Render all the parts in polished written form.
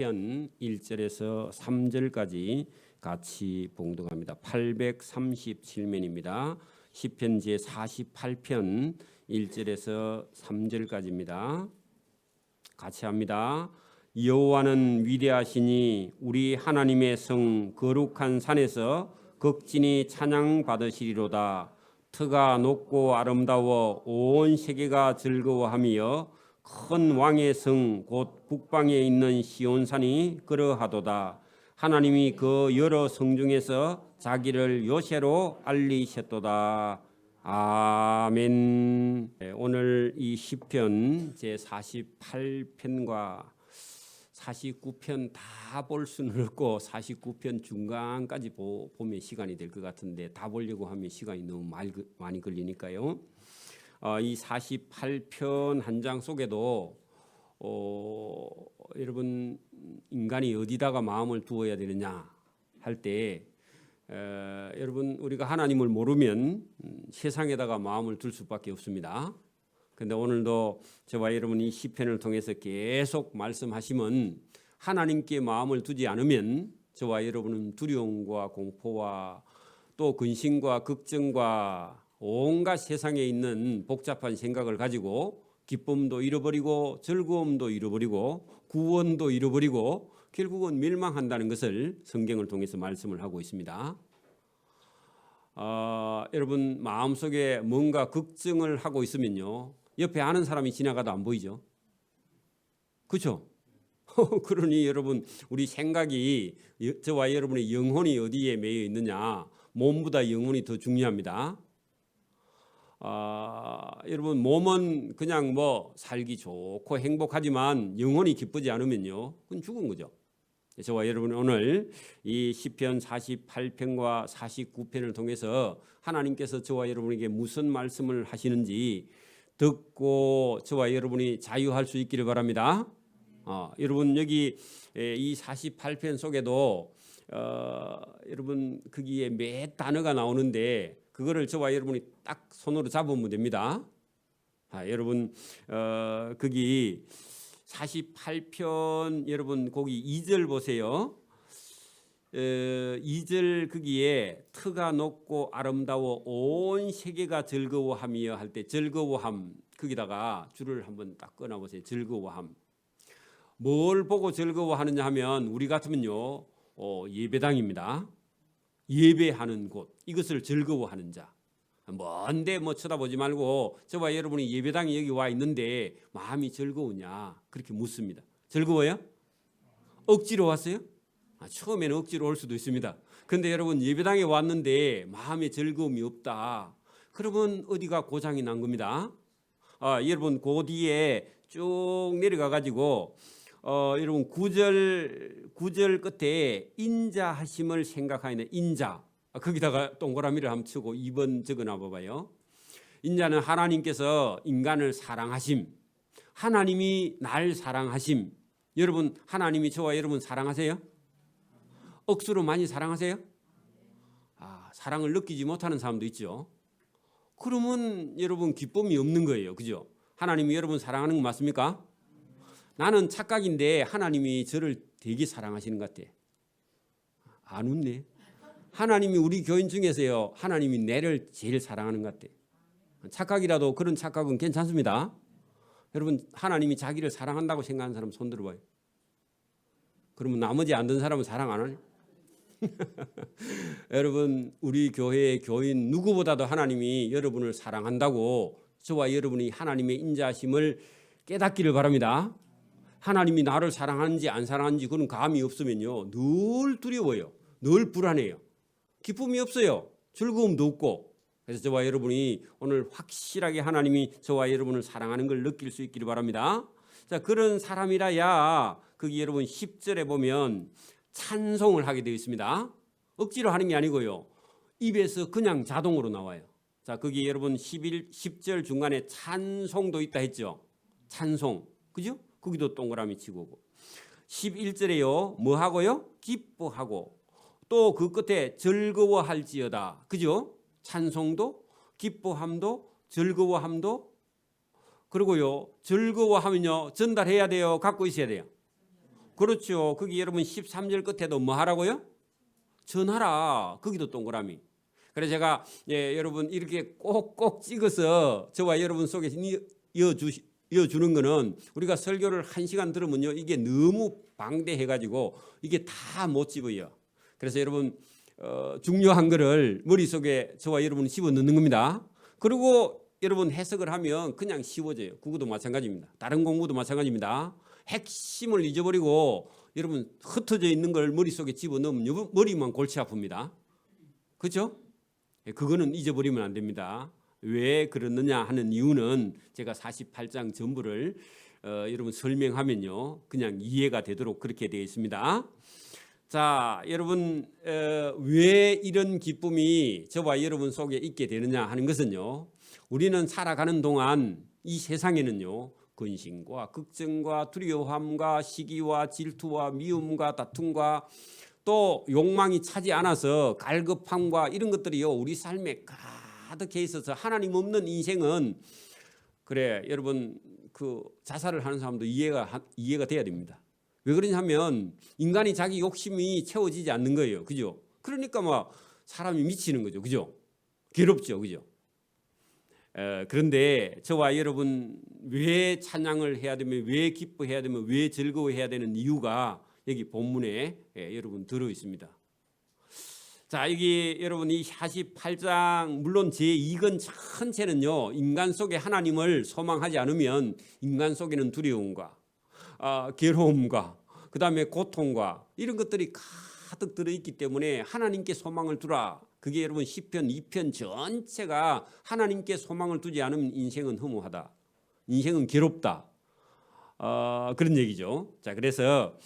편 1절에서 3절까지 같이 봉독합니다. 837면입니다. 시편 제48편 1절에서 3절까지입니다. 같이 합니다. 여호와는 위대하시니 우리 하나님의 성 거룩한 산에서 극진히 찬양 받으시리로다. 터가 높고 아름다워 온 세계가 즐거워하며 큰 왕의 성 곧 북방에 있는 시온산이 그러하도다. 하나님이 그 여러 성 중에서 자기를 요새로 알리셨도다. 아멘. 오늘 이 시편 제48편과 49편 다 볼 수는 없고 49편 중간까지 보면 시간이 될 것 같은데 다 보려고 하면 시간이 너무 많이 걸리니까요. 이 48편 한 장 속에도 여러분 인간이 어디다가 마음을 두어야 되느냐 할 때 여러분 우리가 하나님을 모르면 세상에다가 마음을 둘 수밖에 없습니다. 그런데 오늘도 저와 여러분이 이 시편을 통해서 계속 말씀하시면 하나님께 마음을 두지 않으면 저와 여러분은 두려움과 공포와 또 근심과 걱정과 온갖 세상에 있는 복잡한 생각을 가지고 기쁨도 잃어버리고 즐거움도 잃어버리고 구원도 잃어버리고 결국은 멸망한다는 것을 성경을 통해서 말씀을 하고 있습니다. 여러분 마음속에 뭔가 걱정을 하고 있으면요 옆에 아는 사람이 지나가도 안 보이죠. 그렇죠? 그러니 여러분 우리 생각이 저와 여러분의 영혼이 어디에 매여 있느냐, 몸보다 영혼이 더 중요합니다. 여러분 몸은 그냥 뭐 살기 좋고 행복하지만 영혼이 기쁘지 않으면요 그건 죽은 거죠. 저와 여러분 오늘 이 시편 48편과 49편을 통해서 하나님께서 저와 여러분에게 무슨 말씀을 하시는지 듣고 저와 여러분이 자유할 수 있기를 바랍니다. 여러분 여기 이 48편 속에도 여러분 거기에 몇 단어가 나오는데 그거를 저와 여러분이 딱 손으로 잡으면 됩니다. 여러분 거기 48편 여러분 거기 2절 보세요. 2절 거기에 터가 높고 아름다워 온 세계가 즐거워하며 할 때 즐거워함 거기다가 줄을 한번 딱 끊어보세요. 즐거워함. 뭘 보고 즐거워하느냐 하면 우리 같으면요 예배당입니다. 예배하는 곳 이것을 즐거워하는 자. 먼데 뭐 쳐다보지 말고 저와 여러분이 예배당에 여기 와 있는데 마음이 즐거우냐 그렇게 묻습니다. 즐거워요? 억지로 왔어요? 처음에는 억지로 올 수도 있습니다. 그런데 여러분 예배당에 왔는데 마음에 즐거움이 없다. 그러면 어디가 고장이 난 겁니다. 여러분 그 뒤에 쭉 내려가 가지고 여러분 9절 끝에 인자하심을 생각하는 인자 거기다가 동그라미를 한번 치고 2번 적어놔 봐봐요. 인자는 하나님께서 인간을 사랑하심, 하나님이 날 사랑하심. 여러분 하나님이 저와 여러분 사랑하세요? 억수로 많이 사랑하세요? 사랑을 느끼지 못하는 사람도 있죠. 그러면 여러분 기쁨이 없는 거예요. 그죠? 하나님이 여러분 사랑하는 거 맞습니까? 나는 착각인데 하나님이 저를 되게 사랑하시는 것 같아. 안 웃네. 하나님이 우리 교인 중에서요 하나님이 내를 제일 사랑하는 것 같아. 착각이라도 그런 착각은 괜찮습니다. 여러분 하나님이 자기를 사랑한다고 생각하는 사람 손 들어봐요. 그러면 나머지 안 든 사람은 사랑 안 하네. 여러분 우리 교회의 교인 누구보다도 하나님이 여러분을 사랑한다고 저와 여러분이 하나님의 인자심을 깨닫기를 바랍니다. 하나님이 나를 사랑하는지 안 사랑하는지 그런 감이 없으면요 늘 두려워요. 늘 불안해요. 기쁨이 없어요. 즐거움도 없고. 그래서 저와 여러분이 오늘 확실하게 하나님이 저와 여러분을 사랑하는 걸 느낄 수 있기를 바랍니다. 자, 그런 사람이라야 거기 여러분 10절에 보면 찬송을 하게 되어 있습니다. 억지로 하는 게 아니고요. 입에서 그냥 자동으로 나와요. 자, 거기 여러분 10절 중간에 찬송도 있다 했죠. 찬송. 그죠? 거기도 동그라미 치고 오고. 11절에요. 뭐 하고요? 기뻐하고. 또 그 끝에 즐거워할지어다. 그죠? 찬송도 기뻐함도 즐거워함도 그리고요. 즐거워하면요. 전달해야 돼요. 갖고 있어야 돼요. 그렇죠. 거기 여러분 13절 끝에도 뭐 하라고요? 전하라. 거기도 동그라미. 그래서 제가 여러분 이렇게 꼭꼭 찍어서 저와 여러분 속에 이어주는 거는 우리가 설교를 1시간 들으면요 이게 너무 방대해가지고 이게 다 못 집어요. 그래서 여러분 중요한 거를 머릿속에 저와 여러분이 집어넣는 겁니다. 그리고 여러분 해석을 하면 그냥 쉬워져요. 국어도 마찬가지입니다. 다른 공부도 마찬가지입니다. 핵심을 잊어버리고 여러분 흩어져 있는 걸 머릿속에 집어넣으면 머리만 골치 아픕니다. 그렇죠? 그거는 잊어버리면 안 됩니다. 왜 그러느냐 하는 이유는 제가 48장 전부를 여러분 설명하면요 그냥 이해가 되도록 그렇게 되어 있습니다. 자, 여러분 왜 이런 기쁨이 저와 여러분 속에 있게 되느냐 하는 것은요 우리는 살아가는 동안 이 세상에는요 근심과 걱정과 두려움과 시기와 질투와 미움과 다툼과 또 욕망이 차지 않아서 갈급함과 이런 것들이요 우리 삶에 가득해 있어서 하나님 없는 인생은 그래 여러분 그 자살을 하는 사람도 이해가 돼야 됩니다. 왜 그러냐면 인간이 자기 욕심이 채워지지 않는 거예요. 그죠? 그러니까 막 사람이 미치는 거죠. 그죠? 괴롭죠. 그죠? 그런데 저와 여러분 왜 찬양을 해야 되면 왜 기뻐해야 되면 왜 즐거워해야 되는 이유가 여기 본문에 여러분 들어 있습니다. 자, 여기 여러분 이 48장 물론 제2권 전체는요 인간 속에 하나님을 소망하지 않으면 인간 속에는 두려움과 괴로움과 그 다음에 고통과 이런 것들이 가득 들어있기 때문에 하나님께 소망을 두라. 그게 여러분 시편 2편 전체가 하나님께 소망을 두지 않으면 인생은 허무하다. 인생은 괴롭다. 그런 얘기죠. 자, 그래서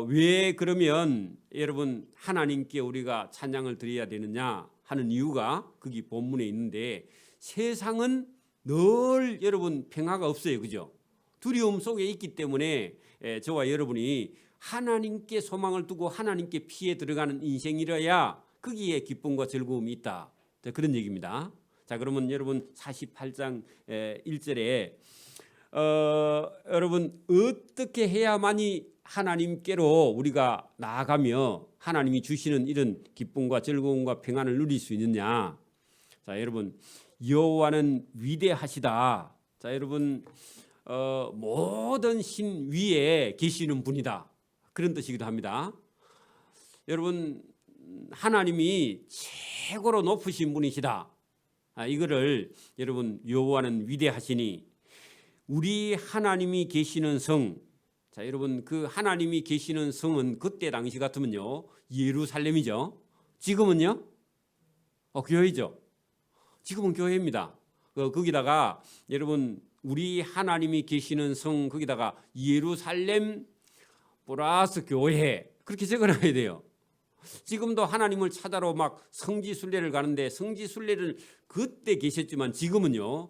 왜 그러면 여러분 하나님께 우리가 찬양을 드려야 되느냐 하는 이유가 거기 본문에 있는데 세상은 늘 여러분 평화가 없어요. 그죠? 두려움 속에 있기 때문에 저와 여러분이 하나님께 소망을 두고 하나님께 피해 들어가는 인생이라야 거기에 기쁨과 즐거움이 있다. 자, 그런 얘기입니다. 자, 그러면 여러분 48장 1절에 여러분 어떻게 해야만이 하나님께로 우리가 나아가며 하나님이 주시는 이런 기쁨과 즐거움과 평안을 누릴 수 있느냐. 자, 여러분 여호와는 위대하시다. 자, 여러분 모든 신 위에 계시는 분이다. 그런 뜻이기도 합니다. 여러분 하나님이 최고로 높으신 분이시다. 이거를 여러분 여호와는 위대하시니 우리 하나님이 계시는 성. 자, 여러분 그 하나님이 계시는 성은 그때 당시 같으면요 예루살렘이죠. 지금은요 교회죠. 지금은 교회입니다. 거기다가 여러분 우리 하나님이 계시는 성 거기다가 예루살렘 플러스 교회 그렇게 적어놔야 돼요. 지금도 하나님을 찾아러 막 성지순례를 가는데 성지순례를 그때 계셨지만 지금은요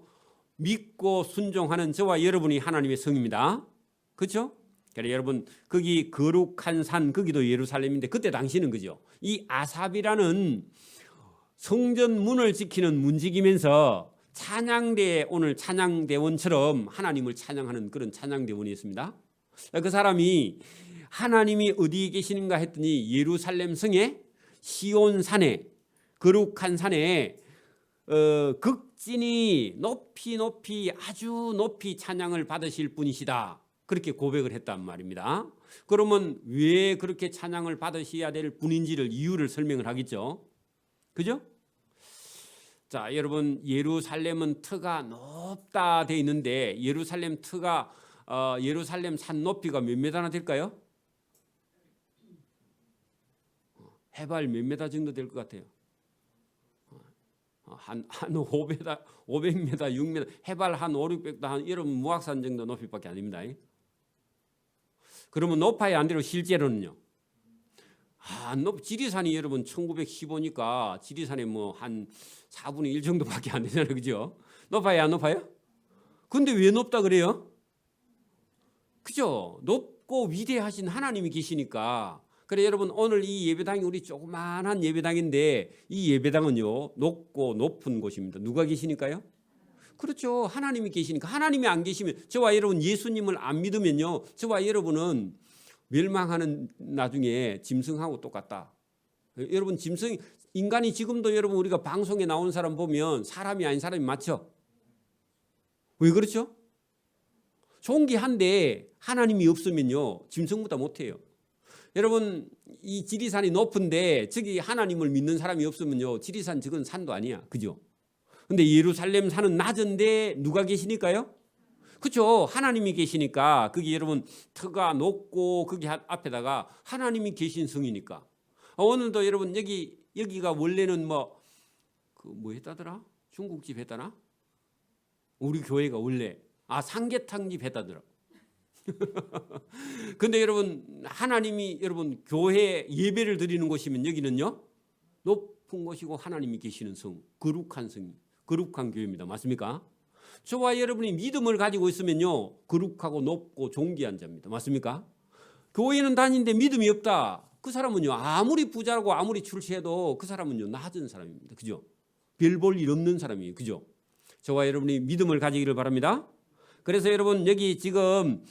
믿고 순종하는 저와 여러분이 하나님의 성입니다. 그렇죠? 그래 여러분 거기 거룩한 산 거기도 예루살렘인데 그때 당시는 그죠? 이 아삽이라는 성전 문을 지키는 문지기면서 찬양대 오늘 찬양대원처럼 하나님을 찬양하는 그런 찬양대원이었습니다. 그 사람이 하나님이 어디에 계시는가 했더니 예루살렘 성에 시온산에 거룩한 산에 극진히 높이 아주 높이 찬양을 받으실 분이시다. 그렇게 고백을 했단 말입니다. 그러면 왜 그렇게 찬양을 받으셔야 될 분인지를 이유를 설명을 하겠죠. 그죠? 자, 여러분 예루살렘은 터가 높다 돼 있는데 예루살렘 터가 예루살렘 산 높이가 몇 메다나 될까요? 해발 몇 메다 정도 될 것 같아요. 한 500m, 6m, 해발 한 5, 600m 한 이런 무악산 정도 높이밖에 아닙니다. 그러면 높아야 안 돼요. 실제로는요. 지리산이 여러분 1915니까 지리산에 뭐 한 4분의 1 정도밖에 안 되잖아요. 그죠? 높아야 안 높아요? 근데 왜 높다 그래요? 그죠? 높고 위대하신 하나님이 계시니까. 그래 여러분 오늘 이 예배당이 우리 조그마한 예배당인데 이 예배당은요 높고 높은 곳입니다. 누가 계시니까요? 그렇죠. 하나님이 계시니까. 하나님이 안 계시면 저와 여러분 예수님을 안 믿으면요 저와 여러분은 멸망하는 나중에 짐승하고 똑같다. 여러분 짐승 인간이 지금도 여러분 우리가 방송에 나온 사람 보면 사람이 아닌 사람이 맞죠? 왜 그렇죠? 존귀한데 하나님이 없으면요 짐승보다 못해요. 여러분 이 지리산이 높은데 저기 하나님을 믿는 사람이 없으면요 지리산 저건 산도 아니야. 그죠? 근데 예루살렘 산은 낮은데 누가 계시니까요? 그렇죠. 하나님이 계시니까 거기 여러분 터가 높고 거기 앞에다가 하나님이 계신 성이니까. 오늘도 여러분 여기가 원래는 뭐 했다더라? 중국집 했다나? 우리 교회가 원래 삼계탕집 했다더라. 근데 여러분 하나님이 여러분 교회 예배를 드리는 곳이면 여기는요 높은 곳이고 하나님이 계시는 성, 거룩한 성, 거룩한 교회입니다. 맞습니까? 저와 여러분이 믿음을 가지고 있으면요 거룩하고 높고 존귀한 자입니다. 맞습니까? 교회는 다니는데 믿음이 없다. 그 사람은요 아무리 부자라고 아무리 출세해도 그 사람은요 낮은 사람입니다. 그죠? 별 볼 일 없는 사람이에요. 그죠? 저와 여러분이 믿음을 가지기를 바랍니다. 그래서 여러분 여기 지금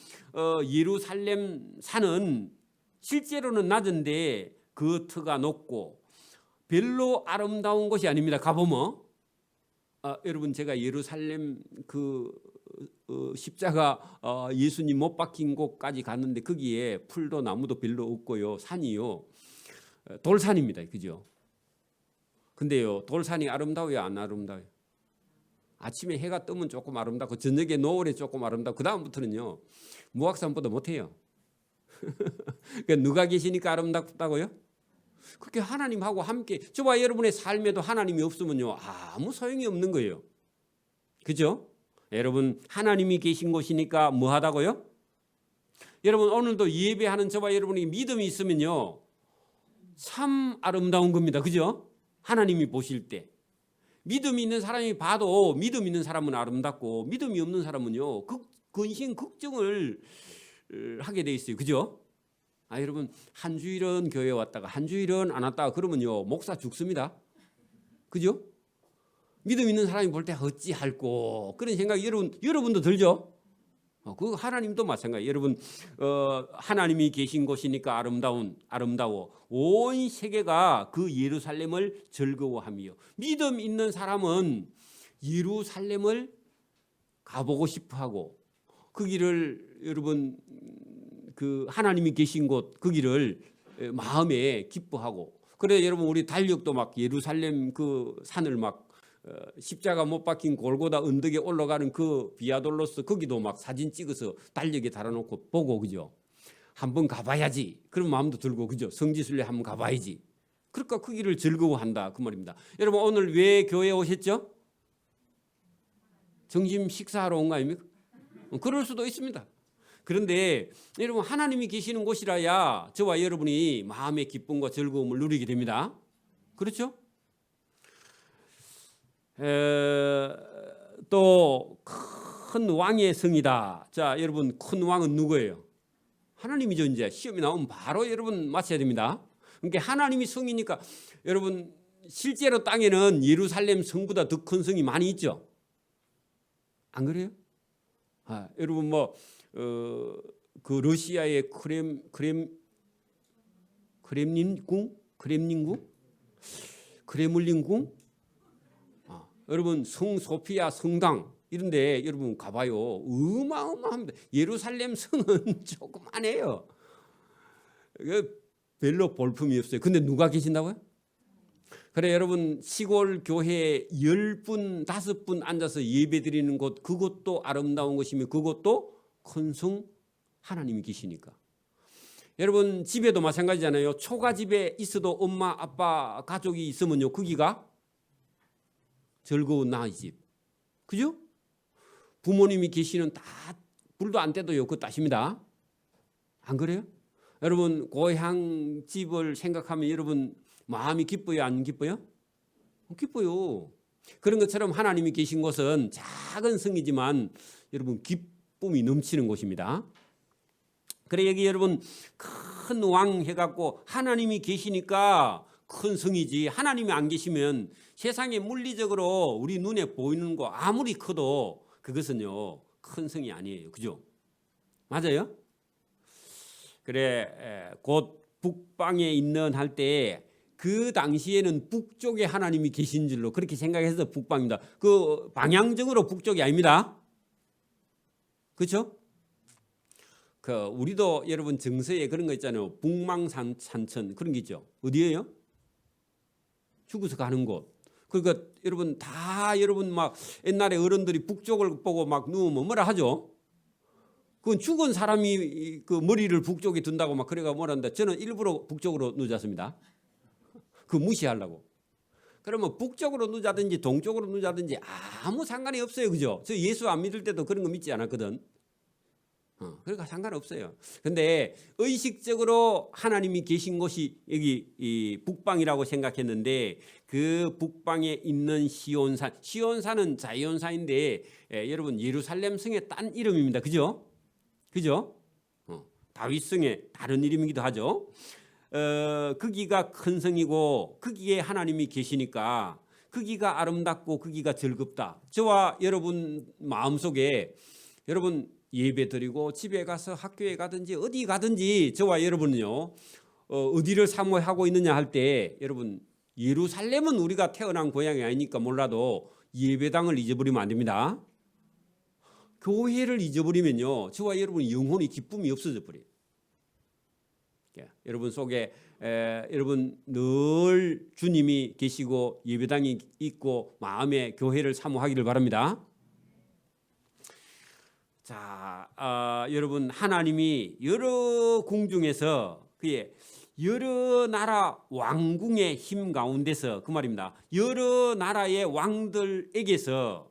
예루살렘 산은 실제로는 낮은데 그 터가 높고 별로 아름다운 곳이 아닙니다. 가보면 여러분 제가 예루살렘 십자가 예수님 못 박힌 곳까지 갔는데 거기에 풀도 나무도 별로 없고요 산이요 돌산입니다. 그죠? 근데요 돌산이 아름다워요 안 아름다워요? 아침에 해가 뜨면 조금 아름답고 저녁에 노을에 조금 아름답고 그 다음부터는요 무악산보다 못해요. 그러니까 누가 계시니까 아름답다고요? 그렇게 하나님하고 함께 저와 여러분의 삶에도 하나님이 없으면요 아무 소용이 없는 거예요. 그죠? 여러분 하나님이 계신 곳이니까 뭐하다고요? 여러분 오늘도 예배하는 저와 여러분이 믿음이 있으면요 참 아름다운 겁니다. 그죠? 하나님이 보실 때 믿음이 있는 사람이 봐도 믿음 있는 사람은 아름답고 믿음이 없는 사람은요 근심 걱정을 하게 돼 있어요. 그죠? 여러분 한 주일은 교회 왔다가 한 주일은 안 왔다가 그러면요 목사 죽습니다. 그죠? 믿음 있는 사람이 볼 때 어찌할꼬 그런 생각이 여러분도 들죠? 그 하나님도 마찬가지. 여러분 하나님이 계신 곳이니까 아름다워 온 세계가 그 예루살렘을 즐거워하며 믿음 있는 사람은 예루살렘을 가보고 싶어하고 그 길을 여러분 그 하나님이 계신 곳 그 길을 마음에 기뻐하고 그래 여러분 우리 달력도 막 예루살렘 그 산을 막 십자가 못 박힌 골고다 언덕에 올라가는 그 비아돌로스 거기도 막 사진 찍어서 달력에 달아놓고 보고 그죠? 한번 가봐야지 그런 마음도 들고 그죠? 성지순례 한번 가봐야지. 그러니까 그 길을 즐거워한다 그 말입니다. 여러분 오늘 왜 교회에 오셨죠? 점심 식사하러 온 거 아닙니까? 그럴 수도 있습니다. 그런데 여러분 하나님이 계시는 곳이라야 저와 여러분이 마음의 기쁨과 즐거움을 누리게 됩니다. 그렇죠? 또 큰 왕의 성이다. 자 여러분 큰 왕은 누구예요? 하나님이죠. 이제 시험이 나오면 바로 여러분 맞춰야 됩니다. 그러니까 하나님이 성이니까 여러분 실제로 땅에는 예루살렘 성보다 더 큰 성이 많이 있죠. 안 그래요? 여러분 그 러시아의 크렘린궁 여러분 성소피아 성당 이런데 여러분 가봐요. 어마어마합니다. 예루살렘 성은 조그만해요. 별로 볼품이 없어요. 근데 누가 계신다고요? 그래 여러분 시골 교회에 10분 5분 앉아서 예배 드리는 곳 그것도 아름다운 것이며 그것도 큰 성 하나님이 계시니까. 여러분 집에도 마찬가지잖아요. 초가집에 있어도 엄마 아빠 가족이 있으면요 거기가 즐거운 나의 집. 그죠? 부모님이 계시는 다 불도 안 떼도요 그거 따십니다. 안 그래요? 여러분 고향 집을 생각하면 여러분 마음이 기뻐요 안 기뻐요? 기뻐요. 그런 것처럼 하나님이 계신 곳은 작은 성이지만 여러분 기쁨이 넘치는 곳입니다. 그래 여기 여러분 큰 왕 해갖고 하나님이 계시니까 큰 성이지 하나님이 안 계시면 세상에 물리적으로 우리 눈에 보이는 거 아무리 커도 그것은요 큰 성이 아니에요. 그죠? 맞아요? 그래 곧 북방에 있는 할 때 그 당시에는 북쪽에 하나님이 계신 줄로 그렇게 생각해서 북방입니다. 그 방향적으로 북쪽이 아닙니다. 그렇죠? 그 우리도 여러분 정서에 그런 거 있잖아요. 북망산천 그런 게 있죠. 어디예요? 죽어서 가는 곳. 그러니까 여러분 다 여러분 막 옛날에 어른들이 북쪽을 보고 막 누우면 뭐라 하죠? 그건 죽은 사람이 그 머리를 북쪽에 둔다고 막 그래가 뭐란다. 저는 일부러 북쪽으로 누웠습니다. 그 무시하려고. 그러면 북쪽으로 누자든지 동쪽으로 누자든지 아무 상관이 없어요. 그죠? 저 예수 안 믿을 때도 그런 거 믿지 않았거든. 그러니까 상관없어요. 근데 의식적으로 하나님이 계신 곳이 여기 이 북방이라고 생각했는데 그 북방에 있는 시온산, 시온산은 자이온산인데 여러분 예루살렘 성의 딴 이름입니다. 그죠? 그죠? 다윗 성의 다른 이름이기도 하죠. 거기가 큰 성이고 거기에 하나님이 계시니까 거기가 아름답고 거기가 즐겁다. 저와 여러분 마음속에 여러분 예배드리고 집에 가서 학교에 가든지 어디 가든지 저와 여러분은요 어디를 사모하고 있느냐 할 때 여러분 예루살렘은 우리가 태어난 고향이 아니니까 몰라도 예배당을 잊어버리면 안 됩니다. 교회를 잊어버리면요 저와 여러분 영혼의 기쁨이 없어져 버려요. 여러분 속에 여러분 늘 주님이 계시고 예배당이 있고 마음에 교회를 사모하기를 바랍니다. 자, 여러분 하나님이 여러 궁중에서 그의 여러 나라 왕궁의 힘 가운데서 그 말입니다. 여러 나라의 왕들에게서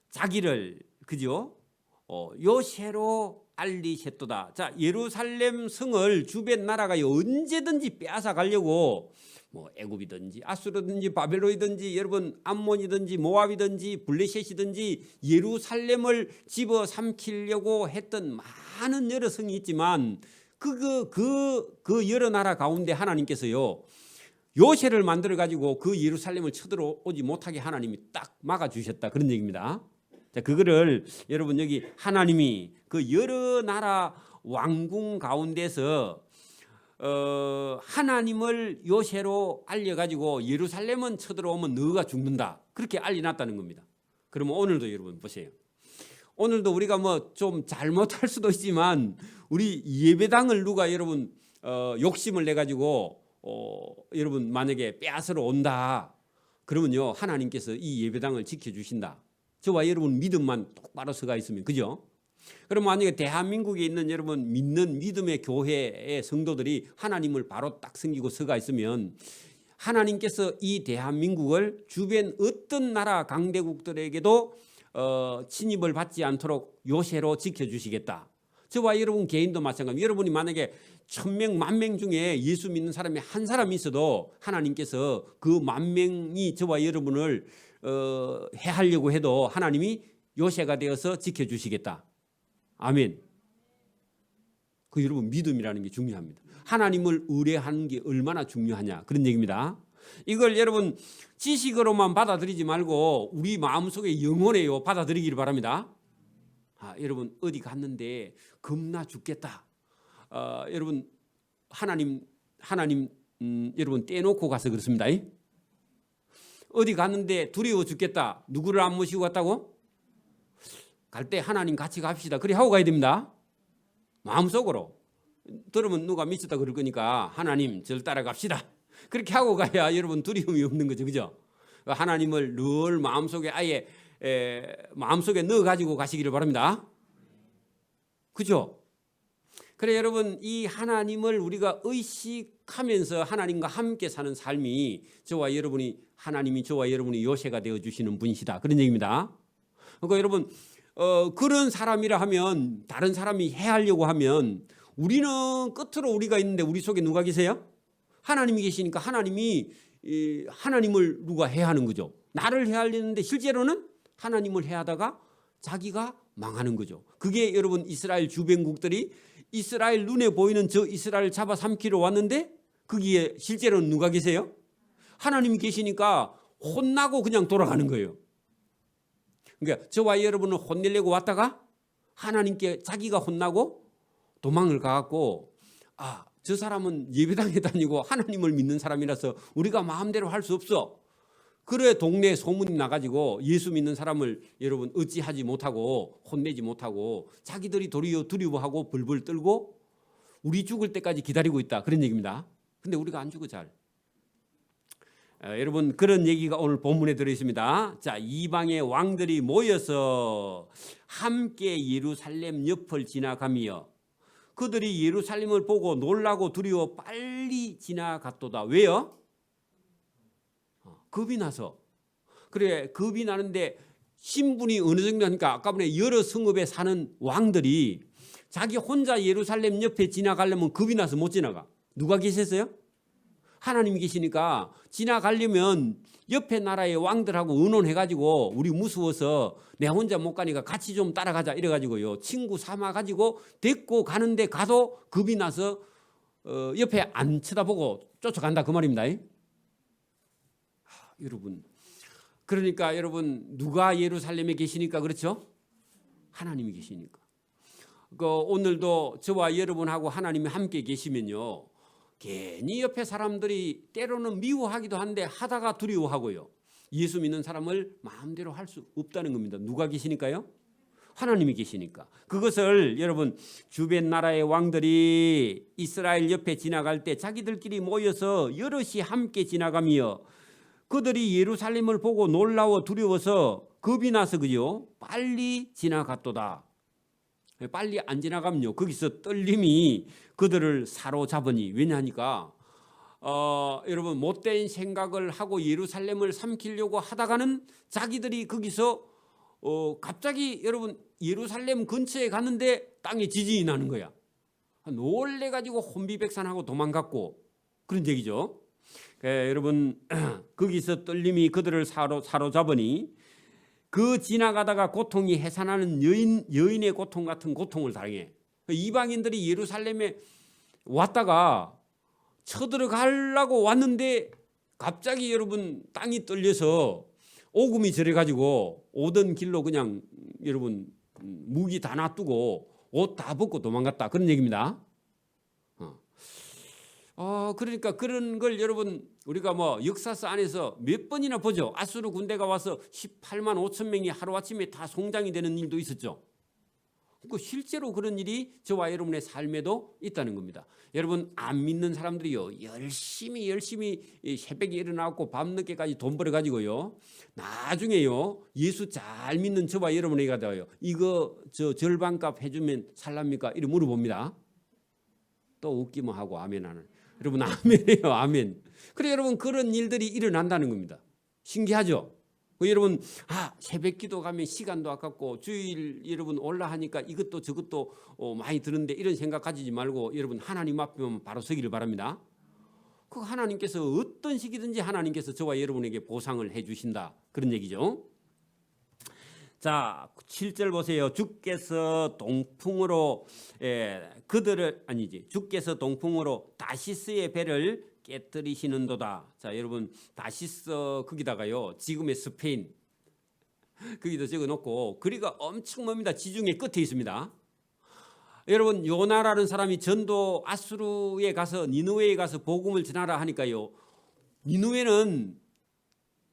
자기를 그죠? 요새로 알리셨도다. 자, 예루살렘 성을 주변 나라가 언제든지 빼앗아 가려고 뭐 애굽이든지 아수르든지 바벨론이든지 여러분 암몬이든지 모압이든지 블레셋이든지 예루살렘을 집어삼키려고 했던 많은 여러 성이 있지만 그 여러 나라 가운데 하나님께서요 요새를 만들어 가지고 그 예루살렘을 쳐들어오지 못하게 하나님이 딱 막아 주셨다 그런 얘기입니다. 자, 그거를 여러분 여기 하나님이 그 여러 나라 왕궁 가운데서 하나님을 요새로 알려가지고 예루살렘은 쳐들어오면 너가 죽는다 그렇게 알려놨다는 겁니다. 그러면 오늘도 여러분 보세요. 오늘도 우리가 뭐 좀 잘못할 수도 있지만 우리 예배당을 누가 여러분 욕심을 내가지고 여러분 만약에 빼앗으러 온다 그러면요 하나님께서 이 예배당을 지켜주신다. 저와 여러분 믿음만 똑바로 서가 있으면 그죠? 그럼 만약에 대한민국에 있는 여러분 믿는 믿음의 교회의 성도들이 하나님을 바로 딱 섬기고 서가 있으면 하나님께서 이 대한민국을 주변 어떤 나라 강대국들에게도 침입을 받지 않도록 요새로 지켜주시겠다. 저와 여러분 개인도 마찬가지입니다. 여러분이 만약에 1000명, 10,000명 중에 예수 믿는 사람이 한 사람이 있어도 하나님께서 그 10,000명이 저와 여러분을 해하려고 해도 하나님이 요새가 되어서 지켜주시겠다. 아멘. 그 여러분 믿음이라는 게 중요합니다. 하나님을 의뢰하는 게 얼마나 중요하냐 그런 얘기입니다. 이걸 여러분 지식으로만 받아들이지 말고 우리 마음속에 영혼에요 받아들이기를 바랍니다. 여러분 어디 갔는데 겁나 죽겠다. 여러분 하나님 여러분 떼놓고 가서 그렇습니다. 어디 갔는데 두려워 죽겠다. 누구를 안 모시고 갔다고? 갈 때 하나님 같이 갑시다. 그래 하고 가야 됩니다. 마음속으로. 들으면 누가 미쳤다 그럴 거니까 하나님 저를 따라갑시다. 그렇게 하고 가야 여러분 두려움이 없는 거죠. 그죠? 하나님을 늘 마음속에 아예 마음속에 넣어가지고 가시기를 바랍니다. 그죠? 그래 여러분 이 하나님을 우리가 의식하면서 하나님과 함께 사는 삶이 저와 여러분이 하나님이 저와 여러분이 요새가 되어주시는 분이시다. 그런 얘기입니다. 그러니까 여러분 그런 사람이라 하면 다른 사람이 해하려고 하면 우리는 끝으로 우리가 있는데 우리 속에 누가 계세요? 하나님이 계시니까 하나님을 누가 해하는 거죠. 나를 해하려는데 실제로는 하나님을 해하다가 자기가 망하는 거죠. 그게 여러분 이스라엘 주변국들이 이스라엘 눈에 보이는 저 이스라엘 잡아 삼키러 왔는데 거기에 실제로는 누가 계세요? 하나님이 계시니까 혼나고 그냥 돌아가는 거예요. 그러니까 저와 여러분은 혼내려고 왔다가 하나님께 자기가 혼나고 도망을 가갖고 저 사람은 예배당에 다니고 하나님을 믿는 사람이라서 우리가 마음대로 할 수 없어. 그래 동네에 소문이 나가지고 예수 믿는 사람을 여러분 어찌하지 못하고 혼내지 못하고 자기들이 도리어 두려워하고 벌벌 떨고 우리 죽을 때까지 기다리고 있다. 그런 얘기입니다. 근데 우리가 안 죽어 잘. 여러분 그런 얘기가 오늘 본문에 들어있습니다. 자, 이방의 왕들이 모여서 함께 예루살렘 옆을 지나가며 그들이 예루살렘을 보고 놀라고 두려워 빨리 지나갔도다. 왜요? 겁이 나서. 그래, 겁이 나는데 신분이 어느 정도 하니까 아까 전에 여러 성읍에 사는 왕들이 자기 혼자 예루살렘 옆에 지나가려면 겁이 나서 못 지나가. 누가 계셨어요? 하나님이 계시니까 지나가려면 옆에 나라의 왕들하고 의논해가지고 우리 무서워서 내 혼자 못 가니까 같이 좀 따라가자 이래가지고요 친구 삼아가지고 데리고 가는데 가도 겁이 나서 옆에 안 쳐다보고 쫓아간다 그 말입니다. 여러분 그러니까 여러분 누가 예루살렘에 계시니까 그렇죠? 하나님이 계시니까. 오늘도 저와 여러분하고 하나님이 함께 계시면요 괜히 옆에 사람들이 때로는 미워하기도 한데 하다가 두려워하고요. 예수 믿는 사람을 마음대로 할 수 없다는 겁니다. 누가 계시니까요? 하나님이 계시니까. 그것을 여러분 주변 나라의 왕들이 이스라엘 옆에 지나갈 때 자기들끼리 모여서 여럿이 함께 지나가며 그들이 예루살렘을 보고 놀라워 두려워서 겁이 나서 그죠? 빨리 지나갔도다. 빨리 안 지나가면요 거기서 떨림이 그들을 사로잡으니 왜냐하니까 여러분 못된 생각을 하고 예루살렘을 삼키려고 하다가는 자기들이 거기서 갑자기 여러분 예루살렘 근처에 갔는데 땅에 지진이 나는 거야. 놀래가지고 혼비백산하고 도망갔고 그런 얘기죠. 여러분 거기서 떨림이 그들을 사로잡으니 그 지나가다가 고통이 해산하는 여인의 고통 같은 고통을 당해. 이방인들이 예루살렘에 왔다가 쳐들어가려고 왔는데 갑자기 여러분 땅이 떨려서 오금이 저려가지고 오던 길로 그냥 여러분 무기 다 놔두고 옷 다 벗고 도망갔다 그런 얘기입니다. 그러니까 그런 걸 여러분 우리가 역사서 안에서 몇 번이나 보죠. 아수르 군대가 와서 18만 5천 명이 하루아침에 다 송장이 되는 일도 있었죠. 실제로 그런 일이 저와 여러분의 삶에도 있다는 겁니다. 여러분 안 믿는 사람들이요 열심히 새벽에 일어나고 밤늦게까지 돈 벌어가지고요 나중에요 예수 잘 믿는 저와 여러분에게 가요 이거 저 절반값 해주면 살랍니까? 이렇게 물어봅니다. 또 웃기만 하고 아멘 하는. 여러분 아멘이에요. 아멘. 그래 여러분 그런 일들이 일어난다는 겁니다. 신기하죠? 여러분 새벽 기도 가면 시간도 아깝고 주일 여러분 올라 하니까 이것도 저것도 많이 드는데 이런 생각 가지지 말고 여러분 하나님 앞에만 바로 서기를 바랍니다. 그 하나님께서 어떤 시기든지 하나님께서 저와 여러분에게 보상을 해 주신다. 그런 얘기죠. 자, 7절 보세요. 주께서 동풍으로 주께서 동풍으로 다시스의 배를 깨뜨리시는도다. 자, 여러분 다시스 거기다가요 지금의 스페인 거기도 적어놓고 거리가 엄청 멉니다. 지중해 끝에 있습니다. 여러분 요나라는 사람이 전도 아수르에 가서 니느웨에 가서 복음을 전하라 하니까요 니느웨는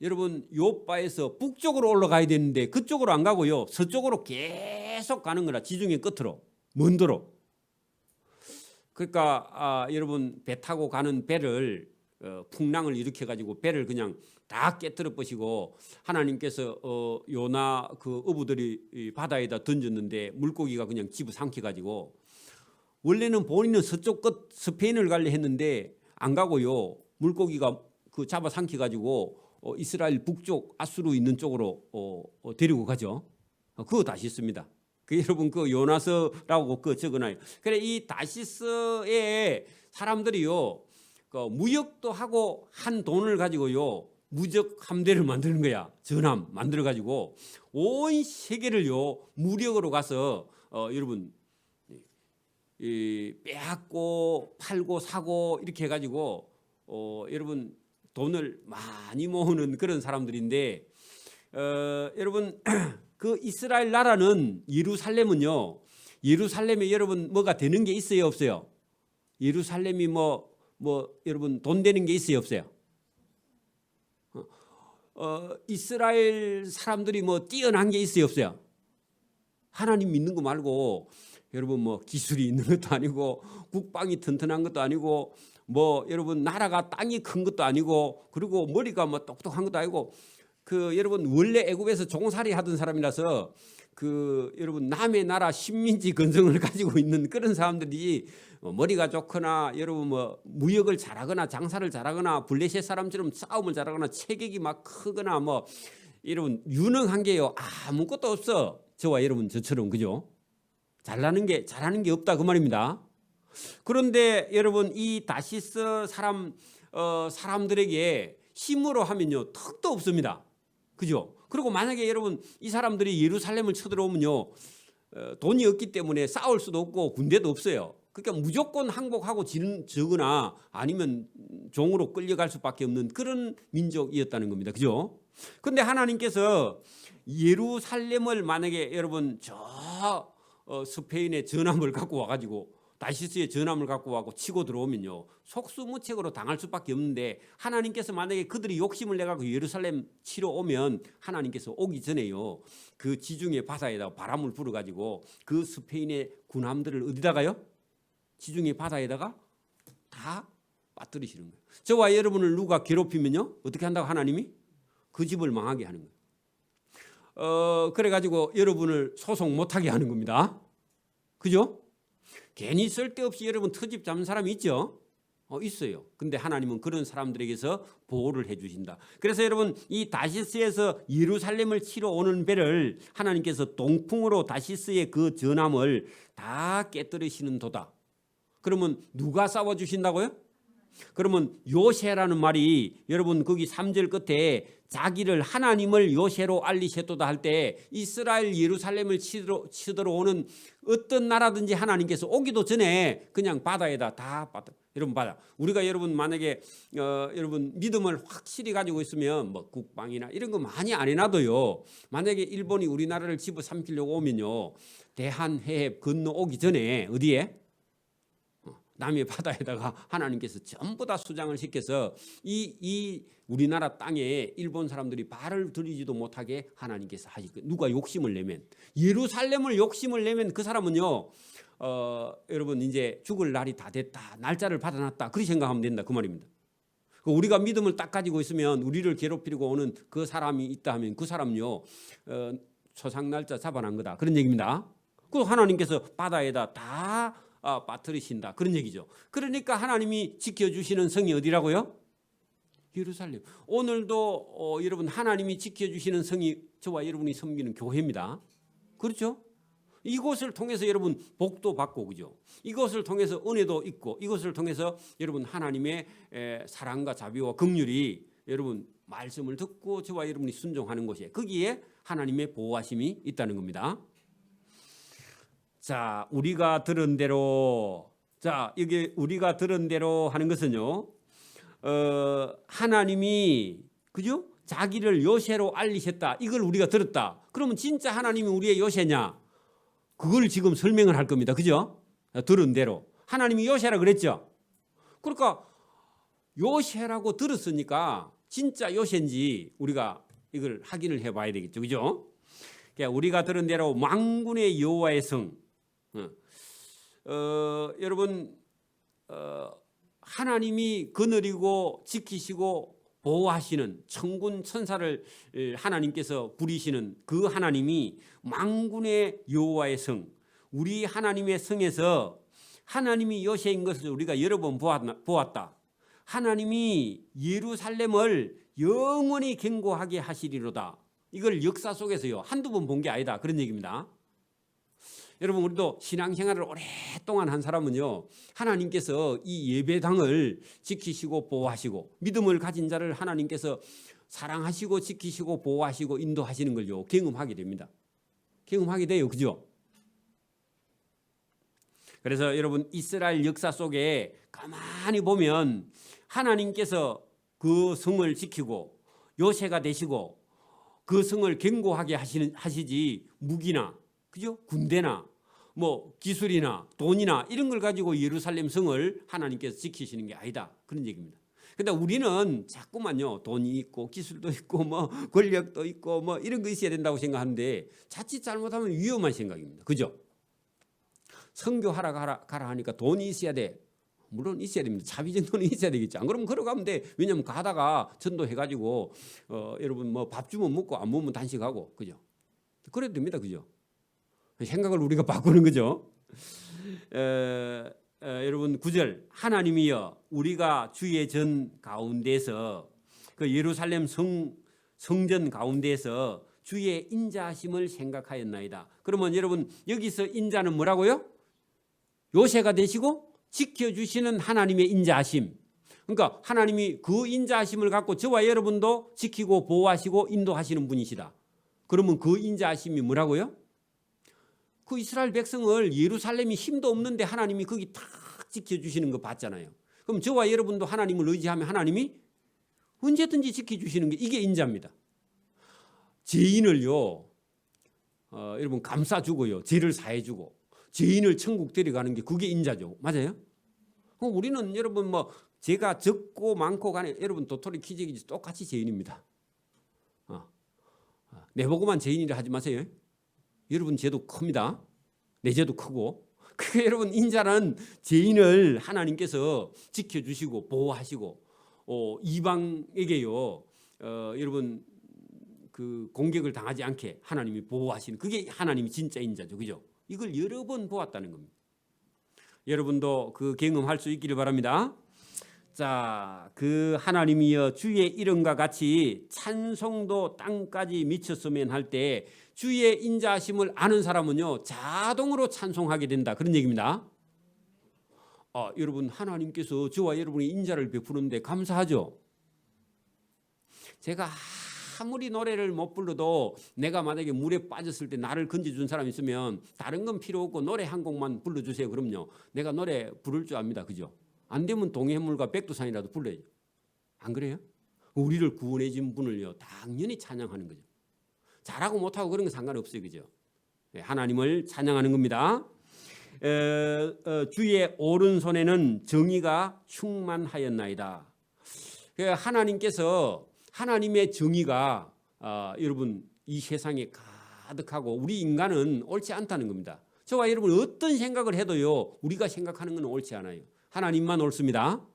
여러분 요바에서 북쪽으로 올라가야 되는데 그쪽으로 안 가고요 서쪽으로 계속 가는 거라 지중해 끝으로 먼도로. 그러니까 여러분 배 타고 가는 배를 풍랑을 일으켜 가지고 배를 그냥 다 깨뜨려 버리고 하나님께서 요나 그 어부들이 바다에다 던졌는데 물고기가 그냥 집어삼켜 가지고 원래는 본인은 서쪽 끝 스페인을 가려 했는데 안 가고요 물고기가 그 잡아삼켜 가지고 이스라엘 북쪽 아수르 있는 쪽으로 데리고 가죠. 그거 다시스입니다. 여러분 그 요나서라고 그 적어놔요. 그래 이 다시스의 사람들이요 그 무역도 하고 한 돈을 가지고요 무적 함대를 만드는 거야. 전함 만들어 가지고 온 세계를요 무력으로 가서 여러분 빼앗고 팔고 사고 이렇게 해가지고 여러분 돈을 많이 모으는 그런 사람들인데 여러분 그 이스라엘 나라는 예루살렘은요 예루살렘에 여러분 뭐가 되는 게 있어요 없어요? 예루살렘이 뭐 여러분 돈 되는 게 있어요, 없어요? 이스라엘 사람들이 뭐 뛰어난 게 있어요, 없어요? 하나님 믿는 거 말고 여러분 뭐 기술이 있는 것도 아니고 국방이 튼튼한 것도 아니고 뭐 여러분 나라가 땅이 큰 것도 아니고 그리고 머리가 뭐 똑똑한 것도 아니고 여러분 원래 애굽에서 종살이 하던 사람이라서 여러분 남의 나라 식민지 근성을 가지고 있는 그런 사람들이 머리가 좋거나 여러분 뭐 무역을 잘하거나 장사를 잘하거나 블레셋 사람처럼 싸움을 잘하거나 체격이 막 크거나 뭐 여러분 유능한 게요 아무것도 없어. 저와 여러분 저처럼 그죠? 잘하는 게 없다 그 말입니다. 그런데 여러분 이 다시스 사람들에게 힘으로 하면요 턱도 없습니다. 그죠? 그리고 만약에 여러분 이 사람들이 예루살렘을 쳐들어오면요 돈이 없기 때문에 싸울 수도 없고 군대도 없어요. 그러니까 무조건 항복하고 지거나 아니면 종으로 끌려갈 수밖에 없는 그런 민족이었다는 겁니다. 그죠? 근데 하나님께서 예루살렘을 만약에 여러분 저 스페인의 전함을 갖고 와가지고 다시스의 전함을 갖고 와고 치고 들어오면요 속수무책으로 당할 수밖에 없는데 하나님께서 만약에 그들이 욕심을 내가지고 예루살렘 치러 오면 하나님께서 오기 전에요 그 지중해 바다에다가 바람을 불어가지고 그 스페인의 군함들을 어디다가요? 지중해 바다에다가 다 빠뜨리시는 거예요. 저와 여러분을 누가 괴롭히면요 어떻게 한다고 하나님이? 그 집을 망하게 하는 거예요. 그래가지고 여러분을 소송 못하게 하는 겁니다. 그죠? 괜히 쓸데없이 여러분 터집 잡는 사람이 있죠? 있어요. 근데 하나님은 그런 사람들에게서 보호를 해주신다. 그래서 여러분 이 다시스에서 예루살렘을 치러 오는 배를 하나님께서 동풍으로 다시스의 그 전함을 다 깨뜨리시는 도다. 그러면 누가 싸워주신다고요? 그러면 요새라는 말이 여러분 거기 3절 끝에 자기를 하나님을 요새로 알리셨도다 할 때 이스라엘 예루살렘을 치들어 오는 어떤 나라든지 하나님께서 오기도 전에 그냥 바다에다 다 빠뜨려. 여러분 바다. 우리가 여러분 만약에 여러분 믿음을 확실히 가지고 있으면 뭐 국방이나 이런 거 많이 안 해놔도요. 만약에 일본이 우리나라를 집어삼키려고 오면요. 대한해협 건너오기 전에 어디에? 남의 바다에다가 하나님께서 전부 다 수장을 시켜서 이 우리나라 땅에 일본 사람들이 발을 들이지도 못하게 하나님께서 하실 거예요. 누가 욕심을 내면 예루살렘을 욕심을 내면 그 사람은요 여러분 이제 죽을 날이 다 됐다 날짜를 받아놨다 그렇게 생각하면 된다 그 말입니다. 우리가 믿음을 딱 가지고 있으면 우리를 괴롭히려고 오는 그 사람이 있다 하면 그 사람요 초상 날짜 잡아놓은 거다 그런 얘기입니다. 그 하나님께서 바다에다 다 빠뜨리신다 그런 얘기죠. 그러니까 하나님이 지켜주시는 성이 어디라고요? 예루살렘. 오늘도 여러분 하나님이 지켜주시는 성이 저와 여러분이 섬기는 교회입니다. 그렇죠? 이곳을 통해서 여러분 복도 받고 그죠? 이것을 통해서 은혜도 있고 이것을 통해서 여러분 하나님의 사랑과 자비와 긍휼이 여러분 말씀을 듣고 저와 여러분이 순종하는 곳에 거기에 하나님의 보호하심이 있다는 겁니다. 자, 우리가 들은 대로 이게 우리가 들은 대로 하는 것은요. 하나님이 그죠? 자기를 요새로 알리셨다. 이걸 우리가 들었다. 그러면 진짜 하나님이 우리의 요새냐? 그걸 지금 설명을 할 겁니다. 그죠? 들은 대로. 하나님이 요새라 그랬죠? 그러니까 요새라고 들었으니까 진짜 요새인지 우리가 이걸 확인을 해봐야 되겠죠. 그죠? 그러니까 우리가 들은 대로 만군의 여호와의 성. 여러분 하나님이 거느리고 지키시고 보호하시는 천군 천사를 하나님께서 부리시는 그 하나님이 만군의 여호와의 성 우리 하나님의 성에서 하나님이 요새인 것을 우리가 여러 번 보았다. 하나님이 예루살렘을 영원히 견고하게 하시리로다. 이걸 역사 속에서요 한두 번 본 게 아니다 그런 얘기입니다. 여러분 우리도 신앙생활을 오랫동안 한 사람은요 하나님께서 이 예배당을 지키시고 보호하시고 믿음을 가진 자를 하나님께서 사랑하시고 지키시고 보호하시고 인도하시는 걸요 경험하게 됩니다. 경험하게 돼요. 그죠? 그래서 여러분 이스라엘 역사 속에 가만히 보면 하나님께서 그 성을 지키고 요새가 되시고 그 성을 견고하게 하시지 무기나 그죠? 군대나 뭐 기술이나 돈이나 이런 걸 가지고 예루살렘 성을 하나님께서 지키시는 게 아니다. 그런 얘기입니다. 근데 우리는 자꾸만요, 돈이 있고 기술도 있고 뭐 권력도 있고 뭐 이런 거 있어야 된다고 생각하는데 자칫 잘못하면 위험한 생각입니다. 그죠? 선교하라 가라 하니까 돈이 있어야 돼. 물론 있어야 됩니다. 자비 정도는 있어야 되겠죠. 안 그러면 걸어가면 돼. 왜냐하면 가다가 전도해가지고 여러분 뭐 밥 주면 먹고 안 먹으면 단식하고, 그죠? 그래도 됩니다. 그죠? 생각을 우리가 바꾸는 거죠. 여러분 9절, 하나님이여 우리가 주의 전 가운데서 그 예루살렘 성전 가운데서 주의 인자하심을 생각하였나이다. 그러면 여러분 여기서 인자는 뭐라고요? 요새가 되시고 지켜주시는 하나님의 인자하심. 그러니까 하나님이 그 인자하심을 갖고 저와 여러분도 지키고 보호하시고 인도하시는 분이시다. 그러면 그 인자하심이 뭐라고요? 그 이스라엘 백성을 예루살렘이 힘도 없는데 하나님이 거기 탁 지켜주시는 거 봤잖아요. 그럼 저와 여러분도 하나님을 의지하면 하나님이 언제든지 지켜주시는 게 이게 인자입니다. 죄인을요, 여러분 감싸주고요, 죄를 사해주고 죄인을 천국 데려가는 게 그게 인자죠. 맞아요? 그럼 우리는 여러분 뭐 죄가 적고 많고 간에 여러분 도토리 키재기 똑같이 죄인입니다. 내보고만 죄인이라 하지 마세요. 여러분 죄도 큽니다. 내 죄도 크고. 그게 여러분 인자는 죄인을 하나님께서 지켜주시고 보호하시고 이방에게요 여러분 그 공격을 당하지 않게 하나님이 보호하시는 그게 하나님이 진짜 인자죠. 그죠? 이걸 여러 번 보았다는 겁니다. 여러분도 그 경험할 수 있기를 바랍니다. 자, 그 하나님이여 주의 이름과 같이 찬송도 땅까지 미쳤으면 할 때 주의 인자하심을 아는 사람은요 자동으로 찬송하게 된다. 그런 얘기입니다. 여러분 하나님께서 저와 여러분이 인자를 베푸는데 감사하죠. 제가 아무리 노래를 못 불러도 내가 만약에 물에 빠졌을 때 나를 건져준 사람이 있으면 다른 건 필요 없고 노래 한 곡만 불러주세요. 그럼요. 내가 노래 부를 줄 압니다. 그죠? 안 되면 동해물과 백두산이라도 불러야죠. 안 그래요? 우리를 구원해 준 분을요 당연히 찬양하는 거죠. 잘하고 못하고 그런 건 상관없어요. 그죠? 하나님을 찬양하는 겁니다. 주의 오른손에는 정의가 충만하였나이다. 하나님께서 하나님의 정의가 여러분 이 세상에 가득하고 우리 인간은 옳지 않다는 겁니다. 저와 여러분 어떤 생각을 해도요 우리가 생각하는 건 옳지 않아요. 하나님만 옳습니다.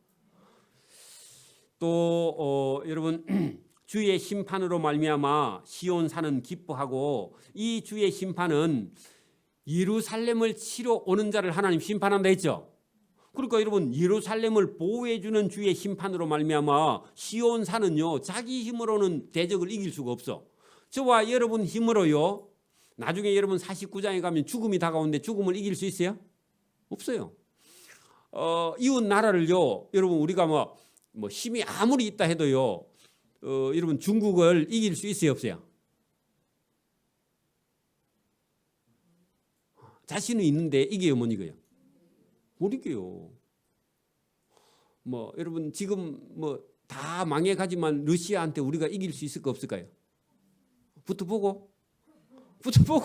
또 여러분 주의 심판으로 말미암아 시온 산은 기뻐하고 이 주의 심판은 예루살렘을 치러 오는 자를 하나님 심판한다 했죠. 그러니까 여러분 예루살렘을 보호해주는 주의 심판으로 말미암아 시온 산은요 자기 힘으로는 대적을 이길 수가 없어. 저와 여러분 힘으로요 나중에 여러분 49장에 가면 죽음이 다가오는데 죽음을 이길 수 있어요? 없어요. 이웃 나라를요 여러분 우리가 뭐 힘이 아무리 있다 해도요 여러분 중국을 이길 수 있어요? 없어요? 자신은 있는데 이겨요 못 이겨요? 못 이겨요. 뭐 여러분 지금 뭐 다 망해가지만 러시아한테 우리가 이길 수 있을까 없을까요? 붙어보고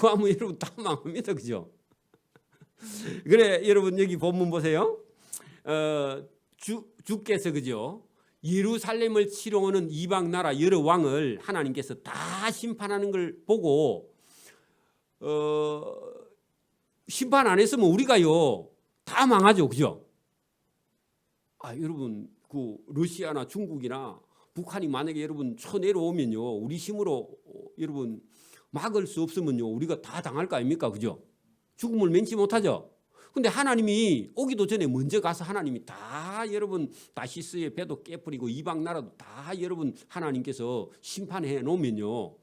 하면 여러분 다 망합니다. 그죠? 그래 여러분 여기 본문 보세요. 주께서 그죠? 예루살렘을 치러 오는 이방 나라 여러 왕을 하나님께서 다 심판하는 걸 보고 심판 안 했으면 우리가요 다 망하죠. 그죠? 여러분 그 러시아나 중국이나 북한이 만약에 여러분 쳐내려오면요 우리 힘으로 여러분 막을 수 없으면요 우리가 다 당할 거 아닙니까? 그죠? 죽음을 면치 못하죠. 근데 하나님이 오기도 전에 먼저 가서 하나님이 다 여러분 다시스의 배도 깨버리고 이방 나라도 다 여러분 하나님께서 심판해 놓으면요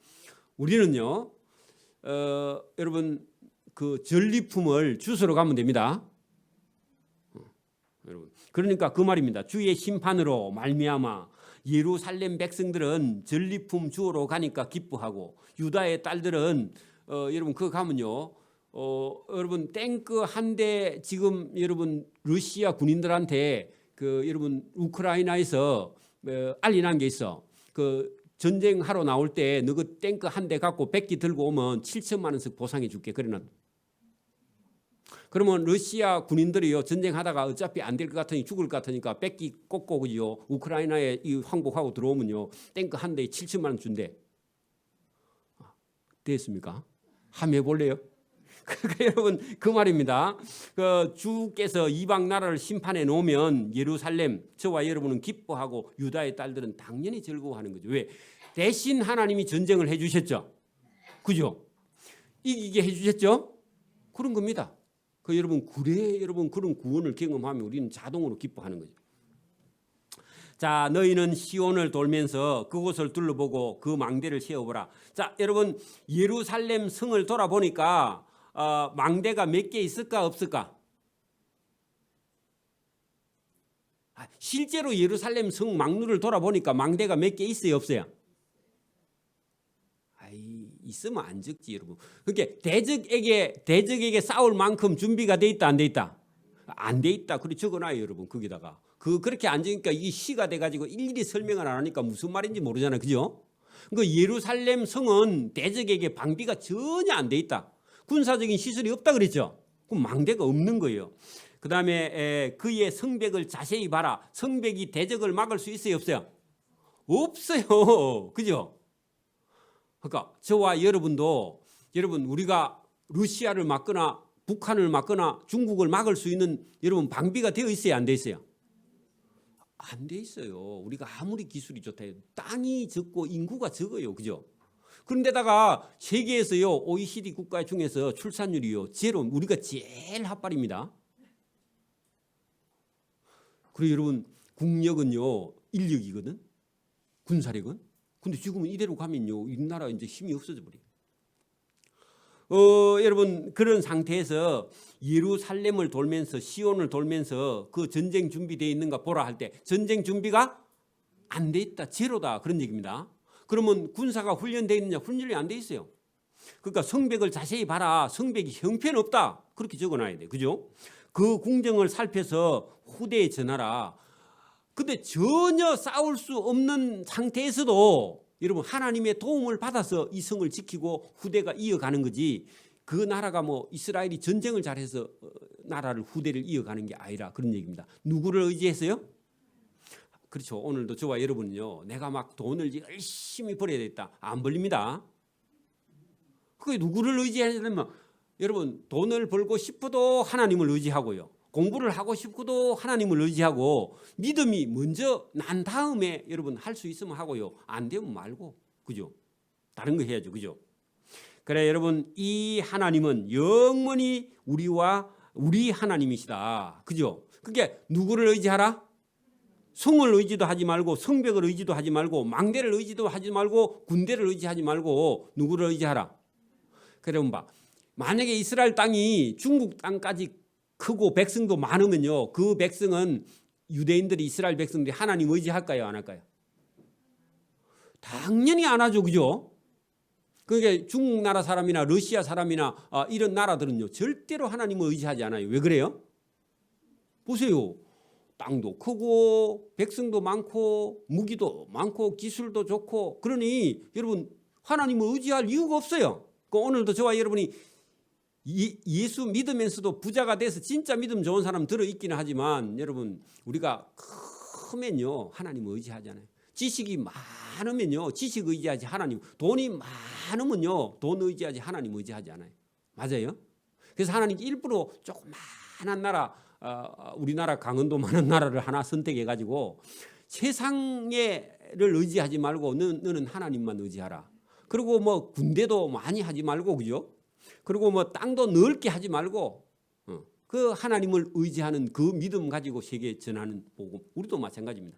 우리는요 여러분 그 전리품을 주스러 가면 됩니다. 여러분 그러니까 그 말입니다. 주의 심판으로 말미암아 예루살렘 백성들은 전리품 주우러 가니까 기뻐하고 유다의 딸들은 여러분 그거 가면요 여러분 탱크 한 대 지금 여러분 러시아 군인들한테 그 여러분 우크라이나에서 알리난 게 있어. 그 전쟁하러 나올 때 너 그 탱크 한 대 갖고 100기 들고 오면 7천만 원씩 보상해 줄게. 그래는 그러면 러시아 군인들이요 전쟁하다가 어차피 안 될 것 같으니 죽을 것 같으니까 뺏기 꽂고 그죠. 우크라이나에 이 항복하고 들어오면요 탱크 한 대에 7천만 원 준대. 됐습니까? 한번 해볼래요? 그러니까 여러분 그 말입니다. 그 주께서 이방 나라를 심판해 놓으면 예루살렘 저와 여러분은 기뻐하고 유다의 딸들은 당연히 즐거워하는 거죠. 왜? 대신 하나님이 전쟁을 해주셨죠. 그죠? 이기게 해주셨죠. 그런 겁니다. 그 여러분 그래 여러분 그런 구원을 경험하면 우리는 자동으로 기뻐하는 거죠. 자, 너희는 시온을 돌면서 그곳을 둘러보고 그 망대를 세워보라. 자, 여러분 예루살렘 성을 돌아보니까 망대가 몇 개 있을까 없을까? 실제로 예루살렘 성 망루를 돌아보니까 망대가 몇 개 있어요 없어요? 있으면 안 적지 여러분. 그러니까 대적에게 싸울 만큼 준비가 돼 있다 안 돼 있다? 안 돼 있다. 그래 적어놔요 여러분. 거기다가 그렇게 안 적으니까 이게 시가 돼가지고 일일이 설명을 안 하니까 무슨 말인지 모르잖아요. 그죠? 그 예루살렘 성은 대적에게 방비가 전혀 안 돼 있다. 군사적인 시설이 없다 그랬죠. 그럼 망대가 없는 거예요. 그 다음에 그의 성벽을 자세히 봐라. 성벽이 대적을 막을 수 있어요 없어요? 없어요. 그죠? 그러니까 저와 여러분도 여러분 우리가 러시아를 막거나 북한을 막거나 중국을 막을 수 있는 여러분 방비가 되어 있어요 안 돼 있어요? 안 돼 있어요. 우리가 아무리 기술이 좋다 해도 땅이 적고 인구가 적어요. 그죠? 그런데다가 세계에서요 OECD 국가 중에서 출산율이요 제로 우리가 제일 핫발입니다. 그리고 여러분 국력은요 인력이거든. 군사력은. 근데 지금은 이대로 가면요 이 나라 이제 힘이 없어져 버려요. 여러분 그런 상태에서 예루살렘을 돌면서 시온을 돌면서 그 전쟁 준비되어 있는가 보라 할 때 전쟁 준비가 안 돼 있다. 제로다. 그런 얘기입니다. 그러면 군사가 훈련되어 있느냐? 훈련이 안 돼 있어요. 그러니까 성벽을 자세히 봐라. 성벽이 형편없다. 그렇게 적어놔야 돼. 그죠? 그 궁정을 살펴서 후대에 전하라. 근데 전혀 싸울 수 없는 상태에서도 여러분 하나님의 도움을 받아서 이 성을 지키고 후대가 이어가는 거지. 그 나라가 뭐 이스라엘이 전쟁을 잘해서 나라를 후대를 이어가는 게 아니라 그런 얘기입니다. 누구를 의지해서요? 그렇죠. 오늘도 저와 여러분은요. 내가 막 돈을 열심히 벌어야 되겠다. 안 벌립니다. 그게 누구를 의지하냐면 여러분 돈을 벌고 싶어도 하나님을 의지하고요. 공부를 하고 싶어도 하나님을 의지하고 믿음이 먼저 난 다음에 여러분 할 수 있으면 하고요. 안 되면 말고. 그죠? 다른 거 해야죠. 그죠? 그래 여러분 이 하나님은 영원히 우리 하나님이시다. 그죠? 그게 누구를 의지하라? 성을 의지도 하지 말고 성벽을 의지도 하지 말고 망대를 의지도 하지 말고 군대를 의지하지 말고 누구를 의지하라? 그래 봐. 만약에 이스라엘 땅이 중국 땅까지 크고 백성도 많으면요. 그 백성은 유대인들이 이스라엘 백성들이 하나님 의지할까요? 안 할까요? 당연히 안 하죠. 그죠? 그러니까 중국 나라 사람이나 러시아 사람이나 이런 나라들은요. 절대로 하나님을 의지하지 않아요. 왜 그래요? 보세요. 땅도 크고 백성도 많고 무기도 많고 기술도 좋고 그러니 여러분 하나님을 의지할 이유가 없어요. 오늘도 저와 여러분이 예수 믿으면서도 부자가 돼서 진짜 믿음 좋은 사람 들어있기는 하지만 여러분 우리가 크면요 하나님을 의지하잖아요. 지식이 많으면요 지식 의지하지 하나님, 돈이 많으면요 돈 의지하지 하나님 의지하지 않아요. 맞아요? 그래서 하나님 일부러 조그마한 나라 우리나라 강원도만한 나라를 하나 선택해가지고 세상을 의지하지 말고 너는 하나님만 의지하라. 그리고 뭐 군대도 많이 하지 말고 그죠? 그리고 뭐 땅도 넓게 하지 말고 그 하나님을 의지하는 그 믿음 가지고 세계에 전하는 복음. 우리도 마찬가지입니다.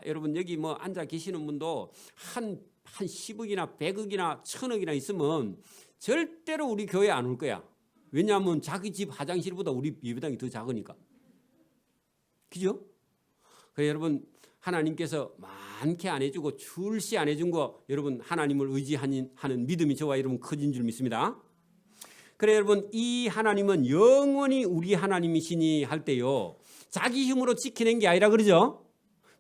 여러분 여기 뭐 앉아 계시는 분도 한 10억이나 100억이나 1000억이나 있으면 절대로 우리 교회 안 올 거야. 왜냐하면 자기 집 화장실보다 우리 예배당이 더 작으니까. 그죠? 그래서 여러분 하나님께서 많게 안 해주고 출시 안 해준 거 여러분 하나님을 의지하는 믿음이 저와 여러분 커진 줄 믿습니다. 그래 여러분 이 하나님은 영원히 우리 하나님이시니 할 때요 자기 힘으로 지켜낸 게 아니라 그러죠.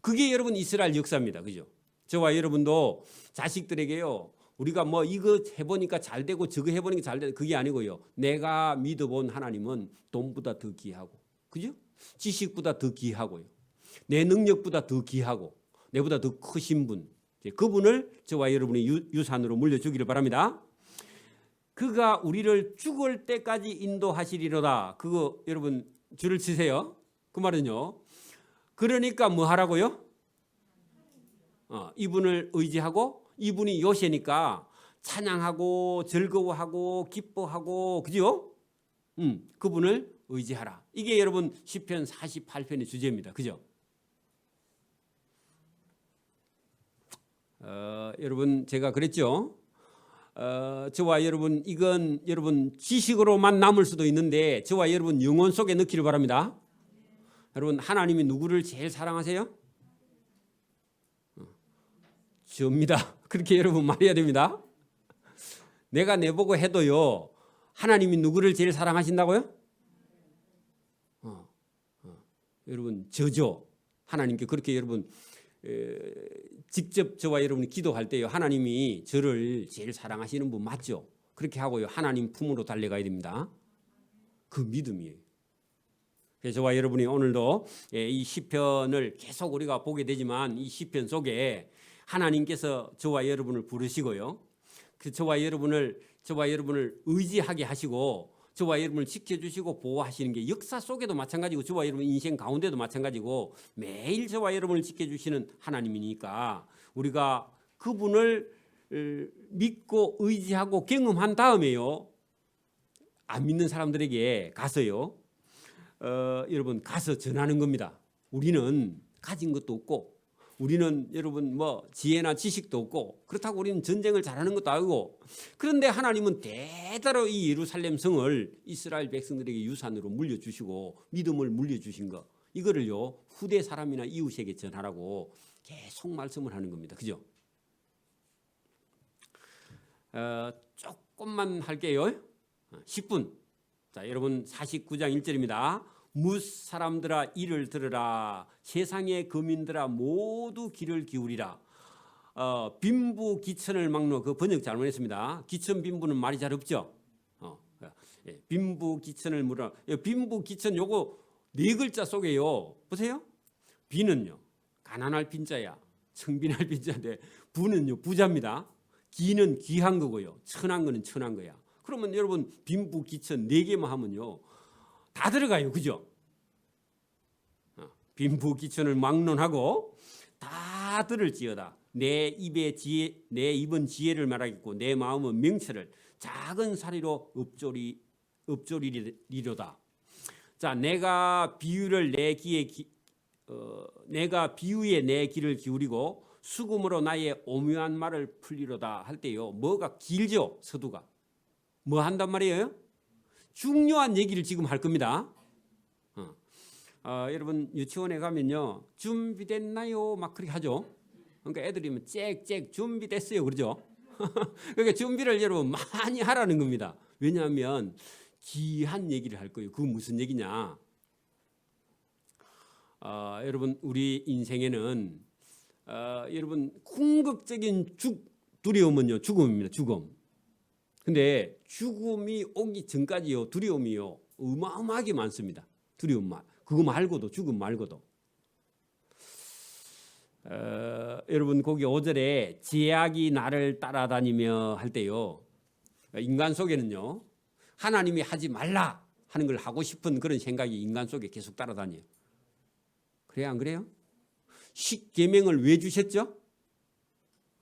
그게 여러분 이스라엘 역사입니다. 그죠? 저와 여러분도 자식들에게요 우리가 뭐 이거 해보니까 잘 되고 저거 해보니까 잘 되고 그게 아니고요. 내가 믿어본 하나님은 돈보다 더 귀하고, 그죠? 지식보다 더 귀하고요. 내 능력보다 더 귀하고, 내보다 더 크신 분, 그분을 저와 여러분이 유산으로 물려주기를 바랍니다. 그가 우리를 죽을 때까지 인도하시리로다. 그거 여러분 줄을 치세요. 그 말은요. 그러니까 뭐 하라고요? 이분을 의지하고, 이분이 요새니까 찬양하고 즐거워하고 기뻐하고, 그죠? 그분을 의지하라. 이게 여러분 시편 48편의 주제입니다. 그죠? 여러분 제가 그랬죠. 저와 여러분 이건 여러분 지식으로만 남을 수도 있는데 저와 여러분 영혼 속에 넣기를 바랍니다. 여러분 하나님이 누구를 제일 사랑하세요? 저입니다. 그렇게 여러분 말해야 됩니다. 내가 내보고 해도요. 하나님이 누구를 제일 사랑하신다고요? 여러분 저죠. 하나님께 그렇게 여러분 직접 저와 여러분이 기도할 때요. 하나님이 저를 제일 사랑하시는 분 맞죠? 그렇게 하고요. 하나님 품으로 달려가야 됩니다. 그 믿음이에요. 그래서 저와 여러분이 오늘도 이 시편을 계속 우리가 보게 되지만 이 시편 속에 하나님께서 저와 여러분을 부르시고요. 그 저와 여러분을 의지하게 하시고 저와 여러분을 지켜주시고 보호하시는 게 역사 속에도 마찬가지고 저와 여러분 인생 가운데도 마찬가지고 매일 저와 여러분을 지켜주시는 하나님이니까 우리가 그분을 믿고 의지하고 경험한 다음에요. 안 믿는 사람들에게 가서요. 여러분 가서 전하는 겁니다. 우리는 가진 것도 없고 우리는 여러분 뭐 지혜나 지식도 없고 그렇다고 우리는 전쟁을 잘하는 것도 아니고 그런데 하나님은 대대로 이 예루살렘 성을 이스라엘 백성들에게 유산으로 물려주시고 믿음을 물려주신 거 이거를요 후대 사람이나 이웃에게 전하라고 계속 말씀을 하는 겁니다. 그죠? 조금만 할게요. 10분. 자, 여러분 49장 1절입니다. 뭇 사람들아 이를 들으라. 세상의 거민들아 모두 귀를 기울이라. 빈부 기천을 막노. 그 번역 잘못했습니다. 기천 빈부는 말이 잘 없죠. 빈부 기천을 물어. 빈부 기천 요거 네 글자 속에요. 보세요. 비는요 가난할 빈자야. 청빈할 빈자인데 부는요 부자입니다. 기는 귀한 거고요. 천한 거는 천한 거야. 그러면 여러분 빈부 기천 네 개만 하면요 다 들어가요. 그죠? 빈부 기천을 막론하고 다 들을지어다. 내 입은 지혜를 말하겠고 내 마음은 명철을 작은 사리로 읍조리리로다. 자, 내가 비유에 내 귀를 기울이고 수금으로 나의 오묘한 말을 풀리로다 할 때요. 뭐가 길죠? 서두가. 뭐 한단 말이에요? 중요한 얘기를 지금 할 겁니다. 여러분 유치원에 가면요 준비됐나요? 막 그렇게 하죠. 그러니까 애들이면 짹짹 준비됐어요, 그러죠? 그러니까 준비를 여러분 많이 하라는 겁니다. 왜냐하면 귀한 얘기를 할 거예요. 그 무슨 얘기냐? 여러분 우리 인생에는 여러분 궁극적인 두려움은요 죽음입니다. 죽음. 근데 죽음이 오기 전까지요 두려움이요 어마어마하게 많습니다. 두려움만 그거 말고도 죽음 말고도 여러분 거기 5절에 제약이 나를 따라다니며 할 때요 인간 속에는요 하나님이 하지 말라 하는 걸 하고 싶은 그런 생각이 인간 속에 계속 따라다녀요. 그래요 안 그래요? 십계명을 왜 주셨죠?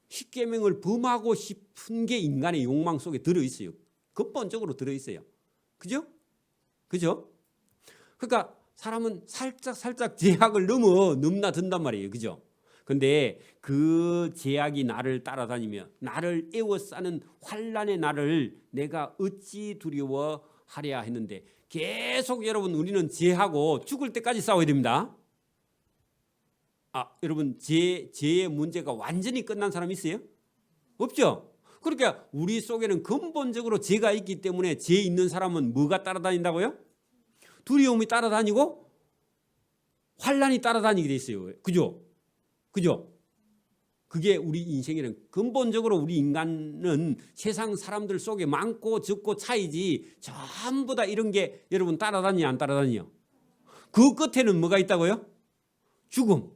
십계명을 범하고 싶은 게 인간의 욕망 속에 들어있어요. 근본적으로 들어있어요. 그죠? 그죠? 그러니까 사람은 살짝 제약을 넘나든단 말이에요. 그죠? 근데 그 제약이 나를 따라다니며 나를 에워싸는 환난의 나를 내가 어찌 두려워하랴 했는데 계속 여러분 우리는 제하고 죽을 때까지 싸워야 됩니다. 여러분 죄의 문제가 완전히 끝난 사람 있어요? 없죠? 그러니까 우리 속에는 근본적으로 죄가 있기 때문에 죄 있는 사람은 뭐가 따라다닌다고요? 두려움이 따라다니고 환난이 따라다니게 돼 있어요. 그죠? 그죠? 그게 우리 인생이란 근본적으로 우리 인간은 세상 사람들 속에 많고 적고 차이지 전부 다 이런 게 여러분 따라다니냐 안 따라다니요? 그 끝에는 뭐가 있다고요? 죽음.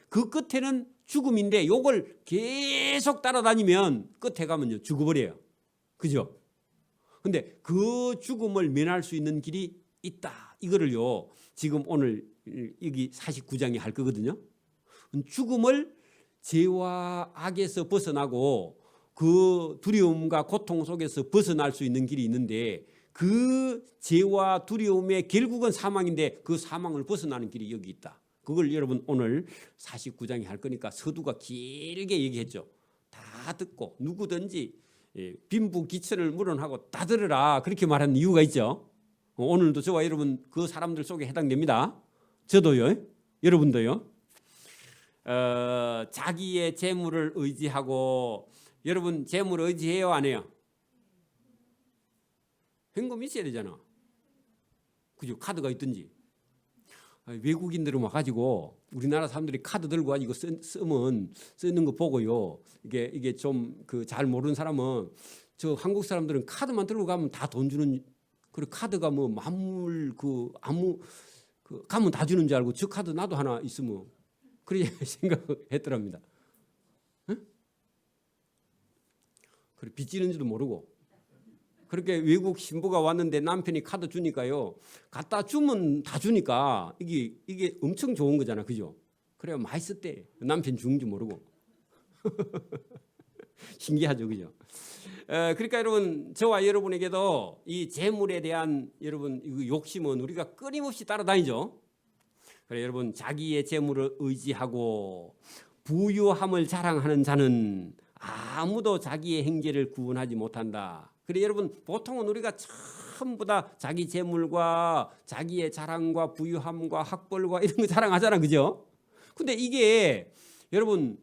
그 끝에는 죽음인데 요걸 계속 따라다니면 끝에 가면요 죽어버려요. 그죠? 근데 그 죽음을 면할 수 있는 길이 있다. 이거를요 지금 오늘 여기 49장이 할 거거든요. 죽음을 죄와 악에서 벗어나고 그 두려움과 고통 속에서 벗어날 수 있는 길이 있는데 그 죄와 두려움의 결국은 사망인데 그 사망을 벗어나는 길이 여기 있다. 그걸 여러분 오늘 49장에 할 거니까 서두가 길게 얘기했죠. 다 듣고 누구든지 빈부귀천을 물어하고 다 들으라 그렇게 말하는 이유가 있죠. 오늘도 저와 여러분 그 사람들 속에 해당됩니다. 저도요. 여러분도요. 자기의 재물을 의지하고 여러분 재물을 의지해요 안 해요? 현금 있어야 되잖아. 그죠? 카드가 있든지. 외국인들은 와가지고 우리나라 사람들이 카드 들고 가지고 쓰는 거 보고요. 이게 좀 그 잘 모르는 사람은 저 한국 사람들은 카드만 들고 가면 다 돈 주는 그리고 카드가 뭐 만물 가면 다 주는 줄 알고 저 카드 나도 하나 있으면 그렇게 생각했더랍니다. 응? 그래 빚지는지도 모르고 그렇게 외국 신부가 왔는데 남편이 카드 주니까요 갖다 주면 다 주니까 이게 엄청 좋은 거잖아, 그죠? 그래야 많이 썼대. 남편 주는지 모르고 신기하죠, 그죠? 그러니까 여러분 저와 여러분에게도 이 재물에 대한 여러분 욕심은 우리가 끊임없이 따라다니죠. 그래 여러분 자기의 재물을 의지하고 부유함을 자랑하는 자는 아무도 자기의 행제를 구원하지 못한다. 그래 여러분 보통은 우리가 전부 다 자기 재물과 자기의 자랑과 부유함과 학벌과 이런 거 자랑하잖아, 그죠? 근데 이게 여러분